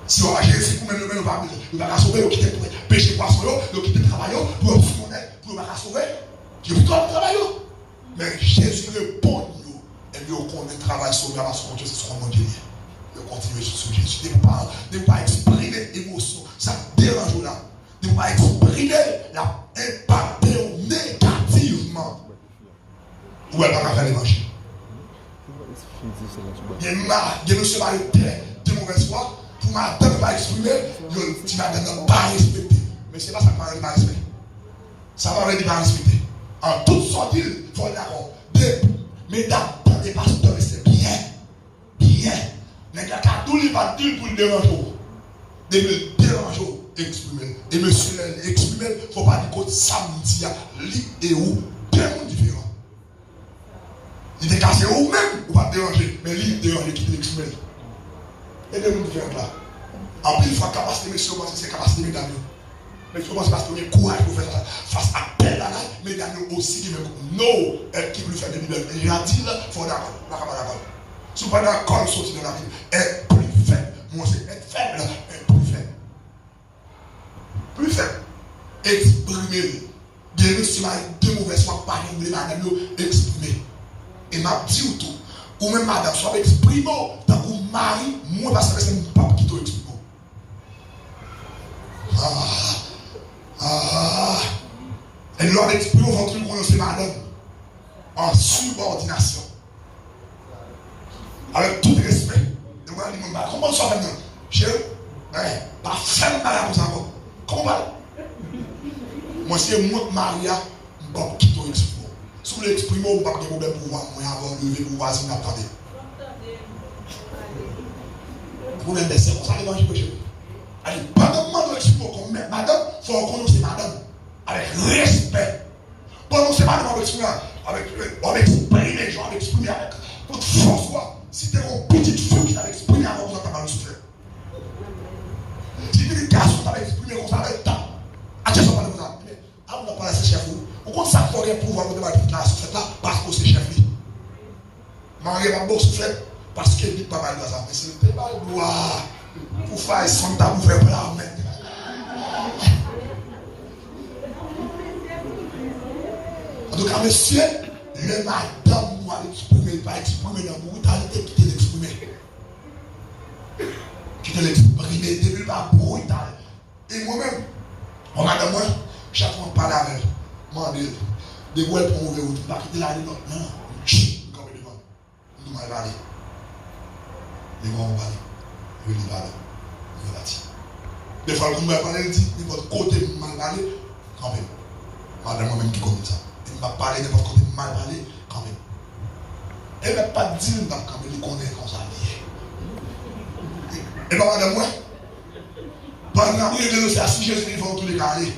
Si on a Jésus pour nous, nous va sauver, nous quitter pour pécher poisson, nous quitter travail, pour nous pour nous sauver. Dieu vous donne le travail. Mais Jésus répond nous. Et nous connaît le travail sauvé parce que Dieu c'est son mon Dieu. Nous continuons sur Jésus. Ne pas exprimer l'émotion. Ça dérange là. Ne pas exprimer la impacter négativement. Où elle va faire l'évangile. Il y a monsieur va de mauvaise foi. Pour madame va exprimer, tu vas ne pas respecter. Mais c'est pas ça que va respecter. Ça va pas respecter. En toute sorte, il faut être d'accord. Mais dans les pasteurs, c'est bien. Mais quand tout le monde va dire pour le déranger. De me déranger, exprimer. Et monsieur exprimer, il ne faut pas dire que samedi, lui et où, deux mondes différents. Il est cassé ou même, ou pas déranger. Mais lui, il dérange qui l'exprime. Et deux mondes différents là. En plus, il faut capacité, monsieur, c'est capacité, mesdames. Mais il faut parce que vous courage pour faire ça. Face à peine là, mesdames aussi qui me non, elle qui veut faire des bibles. Il a dit là, il faut d'accord. Si vous n'êtes pas d'accord, sortir de la Bible, être plus faible. Moi, c'est être faible, être plus faible. Plus faible. Exprimer. Bien, si vous avez deux mauvaises fois, pas de madame, exprimer. Et m'a dit tout. Ou même madame, soit exprimer, tant que vous mariez, moi, parce que c'est mon papa qui t'exprime. Et l'on exprime au ventre qu'on c'est madame. En subordination. Avec tout respect. Et moi, je dis, comment ça va maintenant? Chérie, pas faire mal à vous encore. Comment va? Moi, c'est moi, Maria, je ne vais pas quitter l'exprimer. Si vous l'exprimez, vous ne pouvez pas avoir de pouvoir. Moi, avoir levé pour voisin d'attendre. Vous l'avez c'est comme ça l'évangile de Jésus. Allez, pendant que l'exprimer comme madame, il faut reconnaître madame. Avec respect. Pendant que madame, avec exprimer les gens, avec exprimer avec toute force. Si tu es une petite fille qui t'a exprimé avant que tu n'as pas le souffert. Si tu es une garçon qui t'a exprimé comme ça avec le temps. À qui ça parle comme ça? Avant de parler à ce chef, on compte ça pour rien pouvoir de la souffrette là parce que c'est chef. Marie va beau souffrette parce qu'elle dit pas mal de ça. Mais c'est pas le droit pour faire son temps pour faire plat. En tout cas, monsieur, le madame doit l'exprimer, pas exprimer dans la brutalité qui te l'exprimer. Qui te l'exprimer, depuis pas brutal. Et moi-même, oh madame, moi, chaque fois que je parle avec elle, je me dis, de quoi elle prend ouvert, tu ne vas pas quitter la non, non, chut, comme elle demande. Nous m'avons parlé. Les gens ont parlé. Je lui parle. Je lui parle. Des fois, vous m'avez parlé, elle dit, de votre côté, vous m'avez parlé, quand même. Madame, moi-même qui connaît ça. Elle m'a parlé de votre côté, vous m'avez parlé, quand même. Elle ne m'a pas dit quand elle connaît comme ça. Et pas madame, moi, pendant que je suis assis, je suis devant tous les carrés.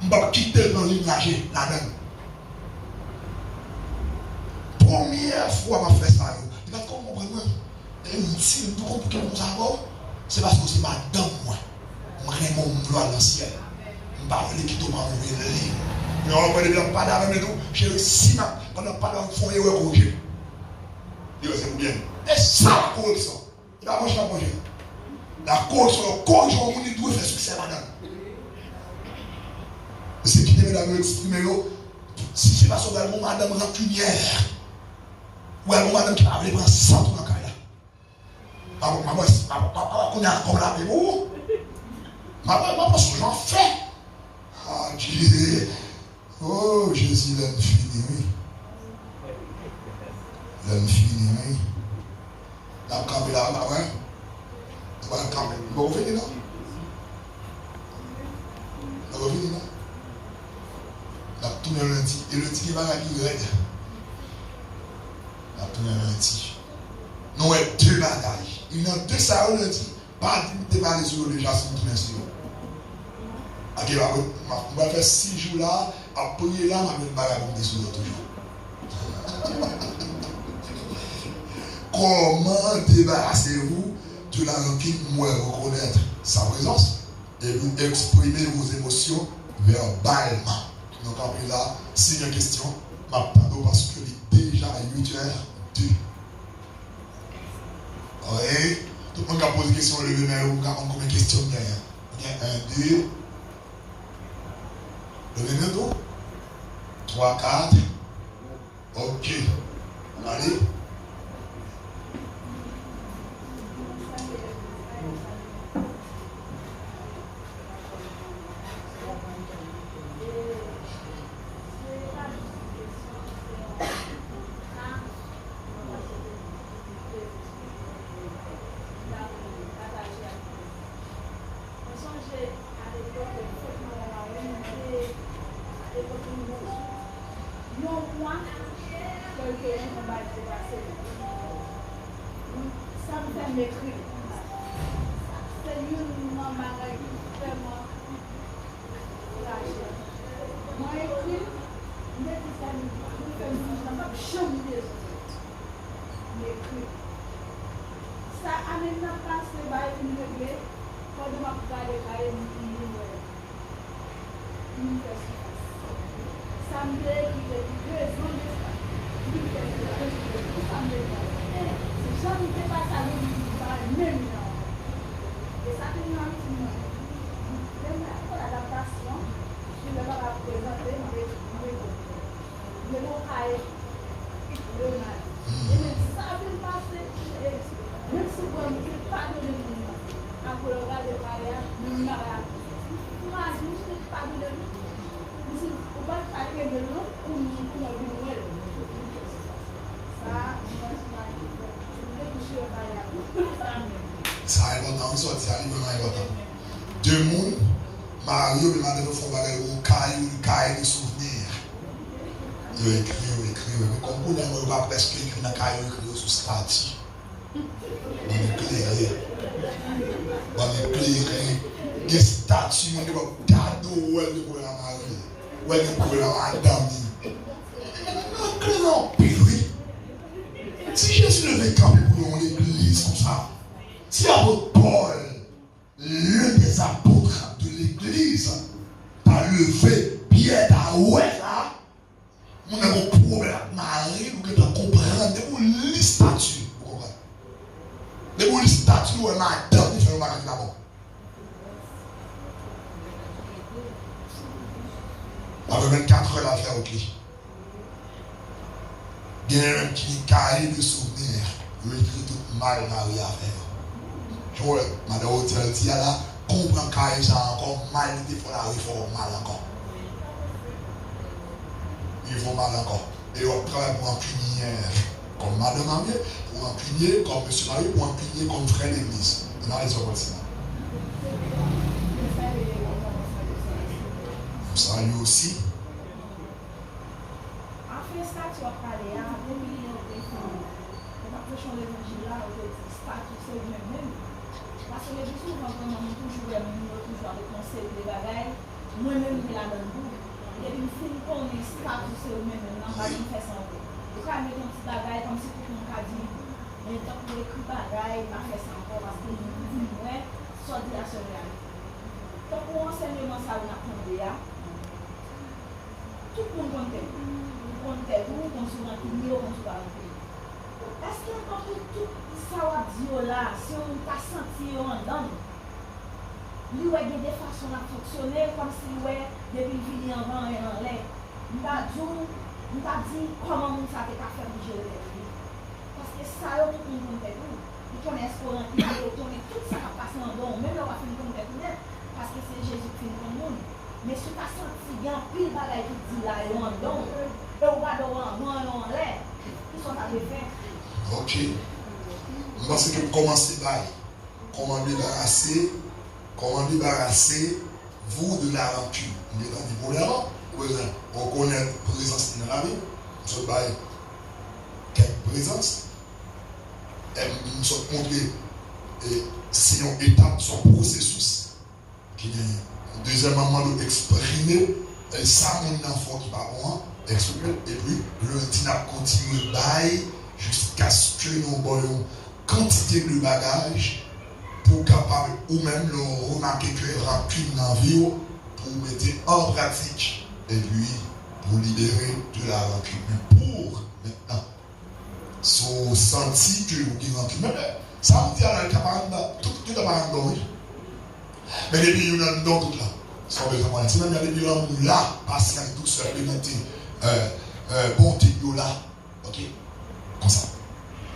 Je ne vais pas quitter dans l'image là-dedans. Première fois que je fais ça, je vais comprendre. Et si je comprends que nous avons, c'est parce que c'est madame, moi. Je vais mon gloire dans le ciel. Je ne vais pas aller quitter ma vie. Mais on va dire, pas d'avant, j'ai réussi pendant pas d'avant, il faut y corriger. C'est bien. Et ça, la correction. Il va manger la manger. La correction, le correction, on doit faire succès, madame. C'est qui devait d'avoir exprimé, si c'est pas sur le madame rancunière, ou un madame qui va aller prendre 100 dans le cas là. Maman, on a comme là, mais où? Maman, ce que j'en fais. Ah, Dieu. Oh, Jésus, l'aime fini, oui. L'aime fini, oui. La campé là, là, ouais. On va camper. On va revenir là. On va revenir là. La tourne lundi. Et lundi qui va gagner raide. La tourne lundi. Nous avons deux bagages. Il y a deux ça lundi. Pas de débat sur le déjà sur tourne sur. Ok, on va faire 6 jours là. Après là, on va mettre bagage pour sur toujours. Comment débarrassez-vous de la rancune, moi reconnaître sa présence et vous exprimer vos émotions verbalement. Donc après là, s'il y a une question, m'attendons parce que il est déjà 8h02. Oui, tout le monde a posé des questions, le main ou combien de questions il y a 1, 2, le main 3, 4. Ok. Allez. Ça est important, ça arrive vraiment important. Deux mondes, Mario, le matin, il faut faire un cahier de souvenirs. Il écrit. Comme vous n'avez pas presque écrit un cahier écrit sous statut. On éclaire. Des statues, on va cadeau, où elle est pour la Marie, où elle est pour la Madame. Non, puis oui. Si Jésus devait camper pour l'église comme ça, si l'apôtre Paul, l'un des apôtres de l'église, a levé Pierre à là, on a un problème avec Marie, nous devons comprendre, nous devons lire statut. Vous comprenez? Nous devons lire statut, nous devons madame, nous faisons Marie d'abord. Après 24 heures, l'affaire au clé. Il y a un qui cahier de souvenirs, il écrit tout mal Marie à faire. Je vois, madame Hôtel dit là, comprend cahier ça encore mal, il faut la réforme mal encore. Il faut mal encore. Et on travaille pour un punier, comme madame Marie, pour un punier, comme monsieur Marie, pour un punier, comme frère d'église. On a les autres aussi. Ça lui aussi. Après ça, tu vas parler à 2 millions de personnes. On va prêcher l'évangile là, on va dire statut, c'est le même. Parce que les gens souvent, quand on toujours avec conseil des bagailles, moi-même, je la donne beaucoup. Et puis, si on est statut, c'est le même, on va faire ça encore. Donc, quand on met un petit bagaille, comme si tout le monde a dit, mais tant qu'on écrit bagaille, on va faire ça encore, parce que nous disons, ouais, soit de la seule. Donc, pour enseignement, ça, on apprend déjà. Tout le monde compte. On fait tout, on se rend tout, on se parle. Est-ce que quand tout ça va dire là, si on t'a senti en dedans, lui a des façons à fonctionner comme si depuis le venu en vent et en l'air. Nous t'a dit comment on ça t'a fait bouger le tête. Parce que ça, tout le monde compte tout. Ils connaissent comment ils connaissent tout ça qui passe en dedans, même là on va finir comme tout parce que c'est Jésus qui finit comme le monde. Mais si tu as senti bien pile bagaille qui dit là et en dedans, et on va devoir en l'air, ils sont à faire. Ok. Moi, c'est que commencer par comment débarrasser vous de la rancune. On est dans des problèmes, on connaît la présence dans la vie, on se bat quelle présence, elle nous a montré si on étape son processus, qui est deuxième moment de exprimer, ça, mon enfant qui va bon, exprimer, et puis le dîner continue de bailler jusqu'à ce que nous ayons quantité de bagages pour capable ou même le remarquer que rancune dans la vie pour mettre en pratique et puis pour libérer de la rancune. Pour maintenant, son senti que vous avez rancune, ça veut dire que tout est capable de mais les billes dans tout là, sans besoin de si même il y a des billes là, patient, douceur, bénédicte, bonté, là, ok, comme ça.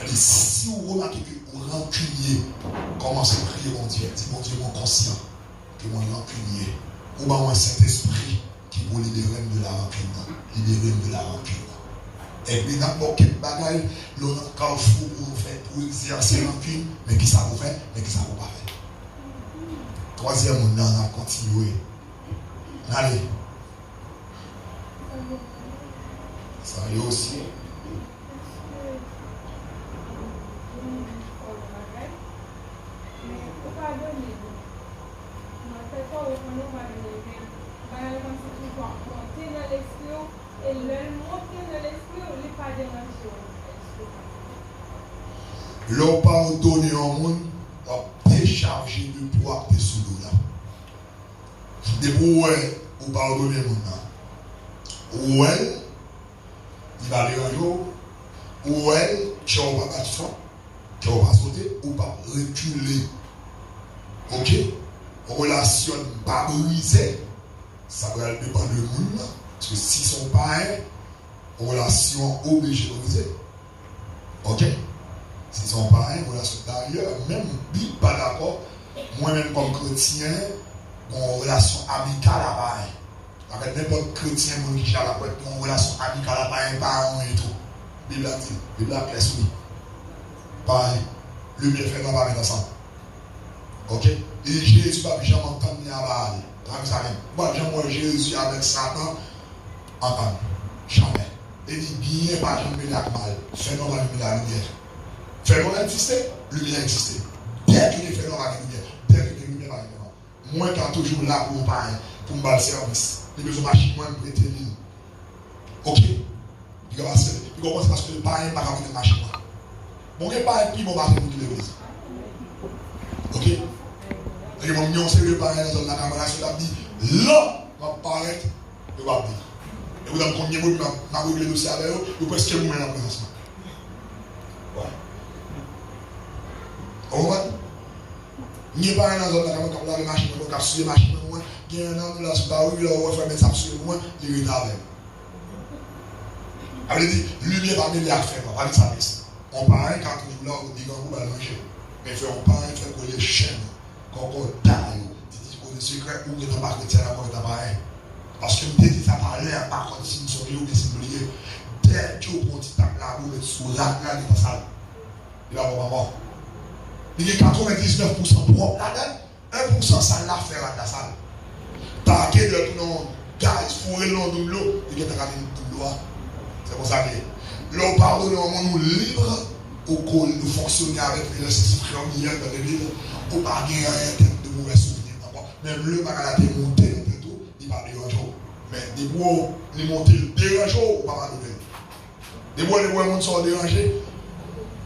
Si vous remarquez que vous rancuniez, commencez à prier mon Dieu, dis mon Dieu, mon conscient, que mon rancunier, ou bien un Saint-Esprit qui vous libérer de la rancune, libérer de la rancune. Et puis n'importe quel bagage, l'on a carrefour pour vous faire, pour exercer rancune, mais qui ça vous fait, mais qui ça vous pas fait. Troisième, on a continué. Allez. Ça y est aussi. L'on pardonne au monde, on décharger de poids de sous l'eau là. De où on pardonne au monde. Où elle, il va aller en jour. Où elle, tu vas pas battre ça, tu vas pas sauter ou pas reculer. Ok? Relation pas brisée, ça va dépendre du monde. Parce que si son pareil, relation obligée de briser. Ok? Si son pareil, relation d'ailleurs, même si pas d'accord, moi-même comme chrétien, mon relation amicale à pareil. Avec n'importe chrétien qui a la porte, mon relation amicale à pareil, parents et tout. Bible a dit, Bible a clair oui. Pareil, le bien fait, on va mettre ensemble. Ok? Et Jésus va jamais entendre ni à parler. Moi, j'aime Jésus avec Satan, entendre. Jamais. Et dit bien, pas jamais la mal. Fais-nous la lumière. Fais-nous exister, lumière exister. Dès qu'il est fait dans la lumière, dès qu'il est lumière, moi, quand toujours là pour parler, pour me battre service. Les besoins machines, moi, je prête l'île. Ok? Il commence parce que le parrain n'est pas capable de machine. Bon, il n'y a pas un petit bon parrain pour l'église. Ok? Et mon mignon, c'est le parrain dans la caméra, c'est là, dit, là, on va paraître, il va dire. Et vous avez combien de monde qui a réglé le dossier avec eux, vous presque vous mettez en présence. Ouais. Vous comprenez? Il n'y a pas un dans la caméra, comme la machine, on va suivre la machine, il y a un an là, sur la rue, là, on va faire ça sur moi, il est avec. Elle dit, lumière parmi les affaires, on va dire ça. On parle quand on là, on dit qu'on va manger. Mais on parle, on fait que les chaînes, qu'on taille, on dit secret ou que pas que tiens encore d'appareil. Parce que nous dit ça parlait, par contre, si nous sommes liés ou que si nous liés, dès que vous prenez ta là, vous êtes sous là, il est dans ça. Il va pas mort. Il y a 99% propre là-dedans, 1% ça l'a fait à la salle. T'as qu'à dire que non, gaz, fourré le nom de l'eau, il y a un de l'eau. C'est pour ça que l'on pardonne au monde libre au col de fonctionner avec les frères hier dans les villes pour ne pas gagner un de mauvais souvenirs. Même le bagage est monté un peu tout, il va déranger. Mais des bois, les monter déranger, on va pas donner. Des bois, les gens sont dérangés,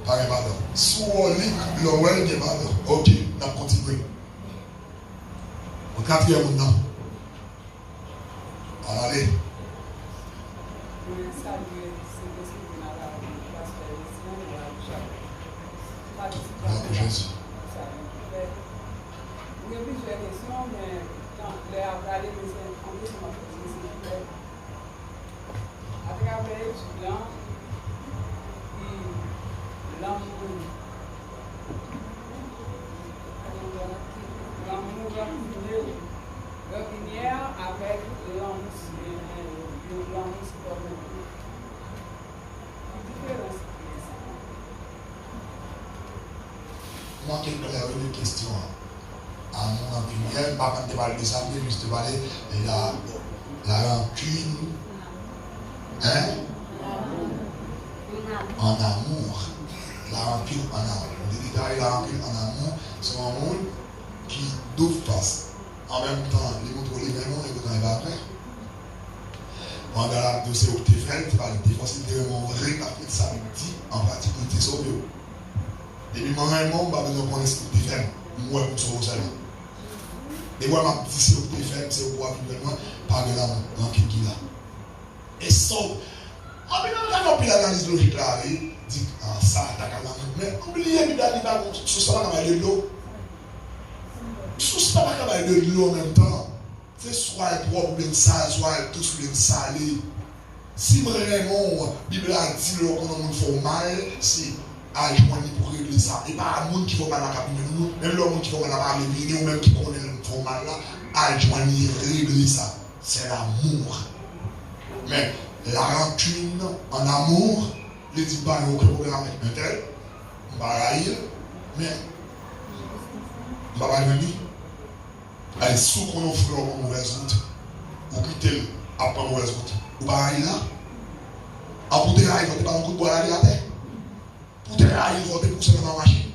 pas de pardon. Si on lit, l'on va le pardon. Ok, on va continuer. Au quatrième moment. Allez. Jésus. Il y a plusieurs questions, mais quand les avocats me sont informés sur ma position, à travers l'étudiant et l'amour l'opinière avec l'amour différence. Moi, quelqu'un avait une question. À mon opinion, pas quand tu parles de ça, mais juste parler de la rancune. Hein? En amour. La rancune en amour. Le détail, la rancune en amour, c'est un monde qui doit face. En même temps, les montres l'événement et quand il va après. Quand la dossier au téléphone, tu vas le défoncer vraiment vrai, après ça, dit en pratique, il était sauvé. Et puis, moi, vraiment, je vais besoin de ce que tu fais. Moi, je suis sauvé. Et moi, je dis ce que tu fais, c'est pour moi, par de l'amour, qui est là. Et sauve. Ah, mais non, on peut l'analyse logique là, il dit, ah, ça, t'as qu'à l'amour. Mais oubliez, il a dit, sous ça, on va de l'eau. Sous ça, on va de l'eau en même temps. C'est soit propre, bien sale, soit tous bien salé. Si vraiment, la Bible a dit qu'on a fait mal, c'est à joindre pour régler ça. Et pas à monde qui fait mal à la cabine, même le monde qui fait mal à la cabine, ou même qui connaît le fait mal là, à joindre régler ça. C'est l'amour. Mais la rancune en amour, ne dit pas qu'il n'y a aucun problème avec un tel, on va railler, mais on va pas venir. Allez, sous qu'on offre une mauvaise route, ou quitter après une mauvaise route, ou pas aller là. En pour te railler, vous n'avez pas un coup de bois à la terre. Pour te railler, vous n'avez pas pousser dans la machine.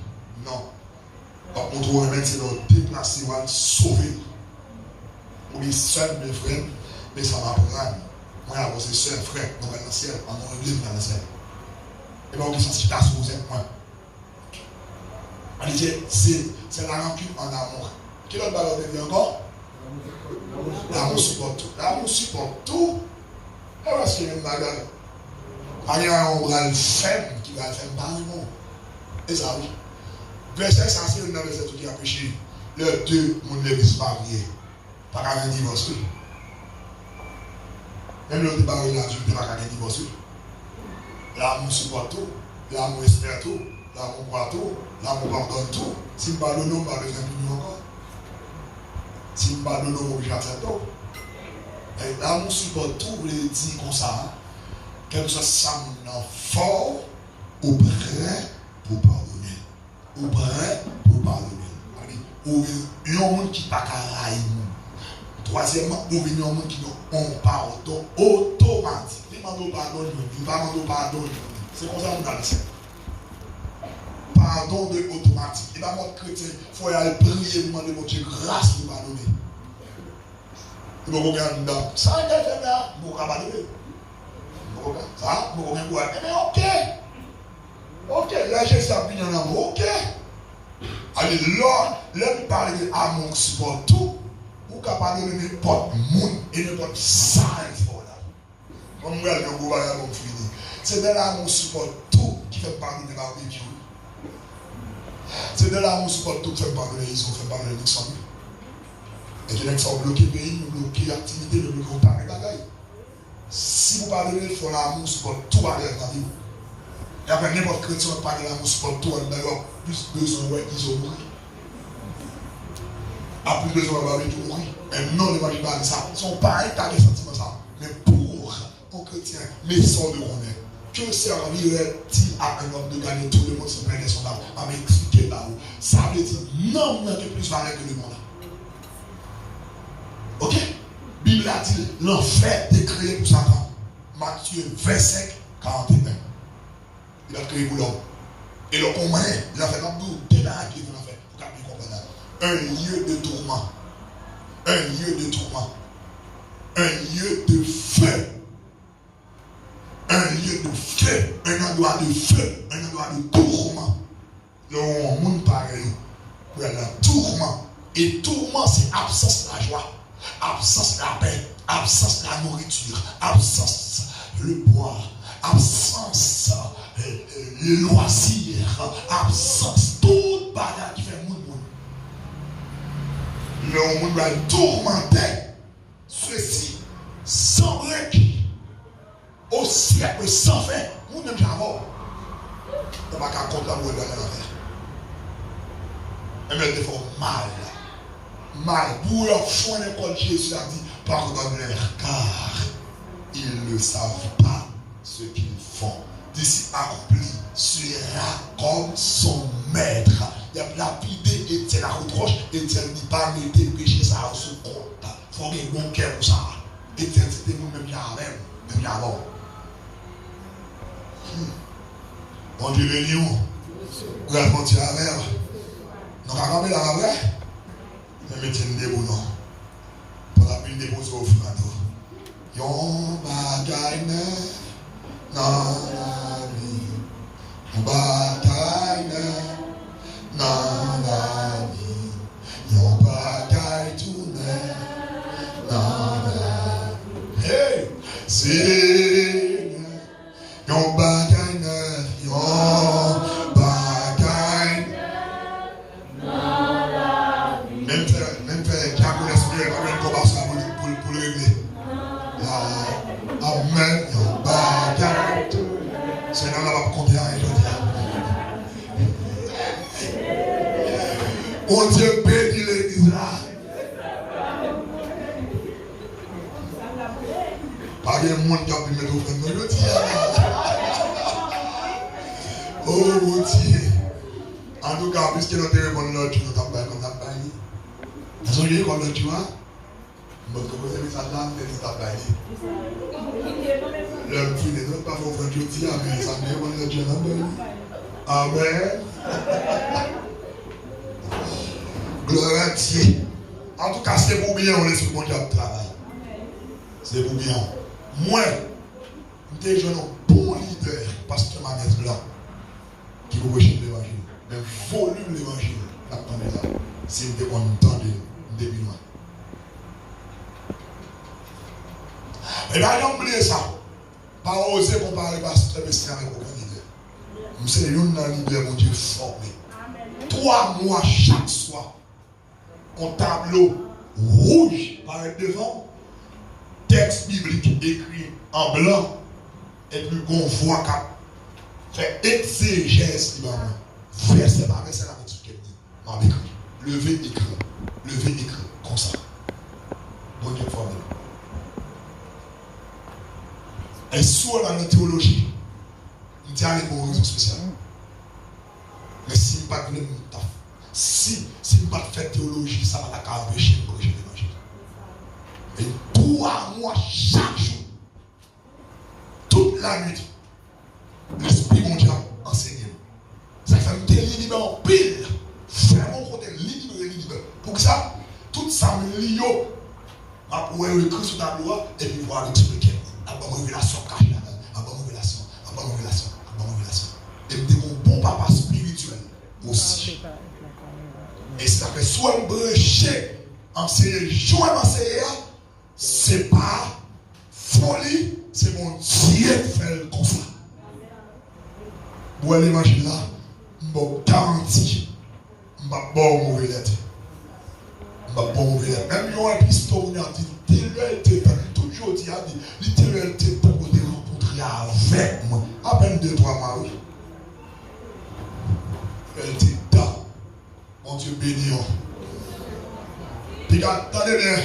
Non. Par contre, vous remettez c'est dans déplacer, vous allez sauver. Vous dites seul, mes frères, mais ça m'apprend. Moi, c'est seul, frère, dans le ciel, en anglais, dans le ciel. Et bien, on dit ça, c'est ta sous moi. On dit, c'est la rancune en amour. Qui l'autre ballon de vie encore? L'amour supporte tout. L'amour supporte tout. Et parce qu'il y a une bagarre. Il y a un bras faible qui va faire parlement. Et ça, oui. Verset 5, c'est une verset qui a péché. Le deux, mon l'église marié. Pas qu'à un divorce. Même l'autre barré là, je ne peux pas qu'à un divorce. L'amour supporte tout. L'amour espère tout. L'amour croit tout. L'amour pardonne tout. Si je parle de nous, on va le faire plus encore. Si je parle de nous, je vais faire tout. L'amour supporte tout, vous l'avez dit comme ça. Quel que soit ça, fort ou prêt pour pardonner. Ou prêt pour pardonner. Ou il y a un monde qui n'a pas qu'à railler. Troisièmement, ou il y a un monde qui n'a pas pardon automatique. Il ne m'a pardonne, il va m'en pardonner. C'est comme ça qu'on a dit. Pardon de automatique. Et dans notre chrétien, il faut aller prier, demander mon Dieu grâce de pardonner. Et vous regardez dedans. Ça, il a fait là, vous ne pardonner. Ça, vous regardez quoi? Mais ok. Là, j'ai ça bien en amour. Ok. Allez, là, l'homme parle d'amour support tout. Vous pouvez pardonner n'importe monde et n'importe ça. Comme vous regardez, vous voyez mon fini. C'est de l'amour support tout qui fait pardonner la barbecue. C'est de l'amour support tout qui fait pardonner les autres, fait pardonner les autres. Et que les gens bloquent le pays, nous bloquons l'activité, nous bloquons pas les bagailles. Si vous pardonnez, il faut l'amour support tout à l'heure dans la vie. Et après, n'importe quel chrétien parle de l'amour support tout, on a d'ailleurs plus besoin qu'ils ont mouru. A plus besoin de barbecue mourir. Et non, les gens qui parlent de ça, ils sont pas états de sentiments ça. Mais pour un chrétien, mais sans de connaître. Que servirait-il à un homme de gagner tout le monde se prenne son âme? À m'expliquer là-haut. Ça veut dire non, on a plus valeur que le monde. Ok? Bible a dit l'enfer est créé pour Satan. Matthieu 25, 41. Il a créé pour l'homme. Et le commun, il a fait comme nous, débarquer pour l'enfer. Pour qu'on comprenne. Un lieu de tourment. Un lieu de tourment. Un lieu de feu. Un lieu de feu, un endroit de feu, un endroit de tourment. Le monde pareil, il y a un tourment. Et tourment, c'est absence de la joie, absence de la paix, absence de la nourriture, absence le bois, absence le loisir, absence toute bagarre qui fait monde. Le monde va tourmenter. Ceci semblerait au siècle sans fin, nous n'aimons jamais mort. On ne va pas compter la mort dans l'enfer. Et mais ils font mal. Mal. Pour leur foi, quand Jésus a dit, pardonne-leur, car ils ne savent pas ce qu'ils font. Disciple accompli sera comme son maître. il y a lapidé Étienne à reproche. Étienne dit pas mettez péché ça sous compte. Il faut qu'il y ait bon cœur pour ça. Étienne, c'était nous-mêmes qui avons, même qui avons. Bon Dieu béni nous. Vous allez mentir avec. Nous avons ramené la vraie. Mais Étienne debout non. Pour la pluie déposée au frado. Yon bagay neuf nan la vie. Yon bagay neuf nan la vie. Yon bagay tout neuf nan la vie. Hey! C'est yon bagay neuf. Yon bagay neuf nan la vie. Même fait qui a connu l'esprit, il va même commencer pour le régler. Amen. Yon bagay. C'est là qu'on va compter à mon Dieu bénit l'église là. Pas de monde qui a pu mettre au fond de l'autre. Oh mon Dieu. En tout cas, puisque nous avons répondu l'autre, nous avons pas comme ça. Vous avez comme l'autre, tu vois? Vous avez mis ça là, vous avez baillé. Le fil n'est pas pour faire du tir, mais ça me répondu l'autre, tu vois? Amen. Gloire à Dieu. En tout cas, c'est pour bien, on est sur mon job de travail. C'est pour bien. Moi, je suis un bon leader, pasteur Manès Blanc, qui vous recherche l'évangile. Mais volume l'évangile, attendez là. Si vous êtes content de début loin. Et bien, n'oubliez ça. Pas oser comparer pasteur Bastien avec aucun leader. Nous sommes un leader, mon Dieu, formé. 3 mois chaque soir. Un tableau rouge par devant, texte biblique écrit en blanc, et puis qu'on voit qu'à faire exégèse, verset par verset, la méthode qu'elle dit, m'a écrit, lever écrit, comme ça. Bon Dieu formé. Et soit dans la théologie, il dit aller pour une raison spéciale. Mais si il n'y a pas de si il n'y a pas de théologie, ça va la empêcher de corriger l'évangile. Et 3 mois chaque jour, toute la nuit, l'Esprit mondial enseigne. Ça fait un libre en pile. Vraiment, côté libre. Pour ça, tout ça me lie. Je vais écrire sur ta loi et puis voir l'expliquer. À bonne révélation cachée là-dedans. À bonne révélation. Et me dit mon bon papa spirituel aussi. Et ça fait soit me brancher, enseigner, jouer m'enseigner, c'est pas folie, c'est mon Dieu qui fait comme ça. Pour l'évangile là, je me garantis, je ne vais pas bon mauvais lettre. Même si on a historien dit, toujours dit, littéralement, pour te rencontrer avec moi. À peine 2-3 mois, oui. Elle était dans. Mon Dieu béni. Puis attendez bien.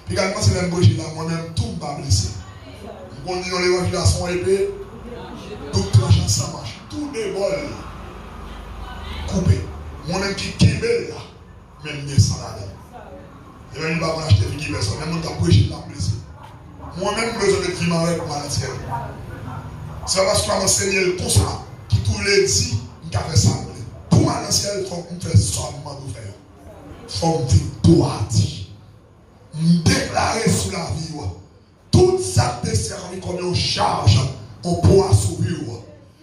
Puis quand moi c'est l'évangile là, moi-même tout ne pas blessé. On dit dans l'évangile à son épée, tout tranchant ça marche. Tout les bols coupé. Moi-même qui kébé là, même des sans là. Et même il va acheter une personne, même on t'a prêché la blessé. Moi-même besoin de vivre avec moi entière. C'est parce que mon Seigneur tout ça, qui tout les dit, il a fait ça. Pour moi l'ancien, il faut qu'on fasse ça, il faut que tu dois me déclarer sur la vie. Toute ça te servi comme une charge, on pourra sauver.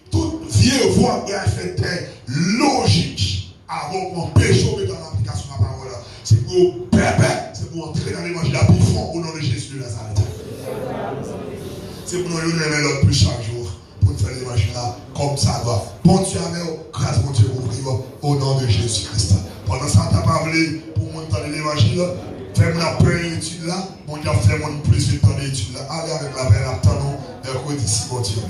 Toute vieille voie qui a fait logique avant qu'on péche dans l'application de la parole. C'est pour bébé, c'est pour entrer dans l'évangile la plus fort au nom de Jésus de Nazareth. C'est pour nous aimer l'autre plus chaque jour, pour nous faire l'évangile là comme ça va. Bon Dieu avec grâce mon Dieu vous au nom de Jésus Christ. Pendant ça, tu n'as pas voulu pour monter l'évangile, fais-moi la première étude là, mon Dieu fais-moi plus vite dans l'étude là. Allez avec la paix, attendons, mercredi si bon Dieu.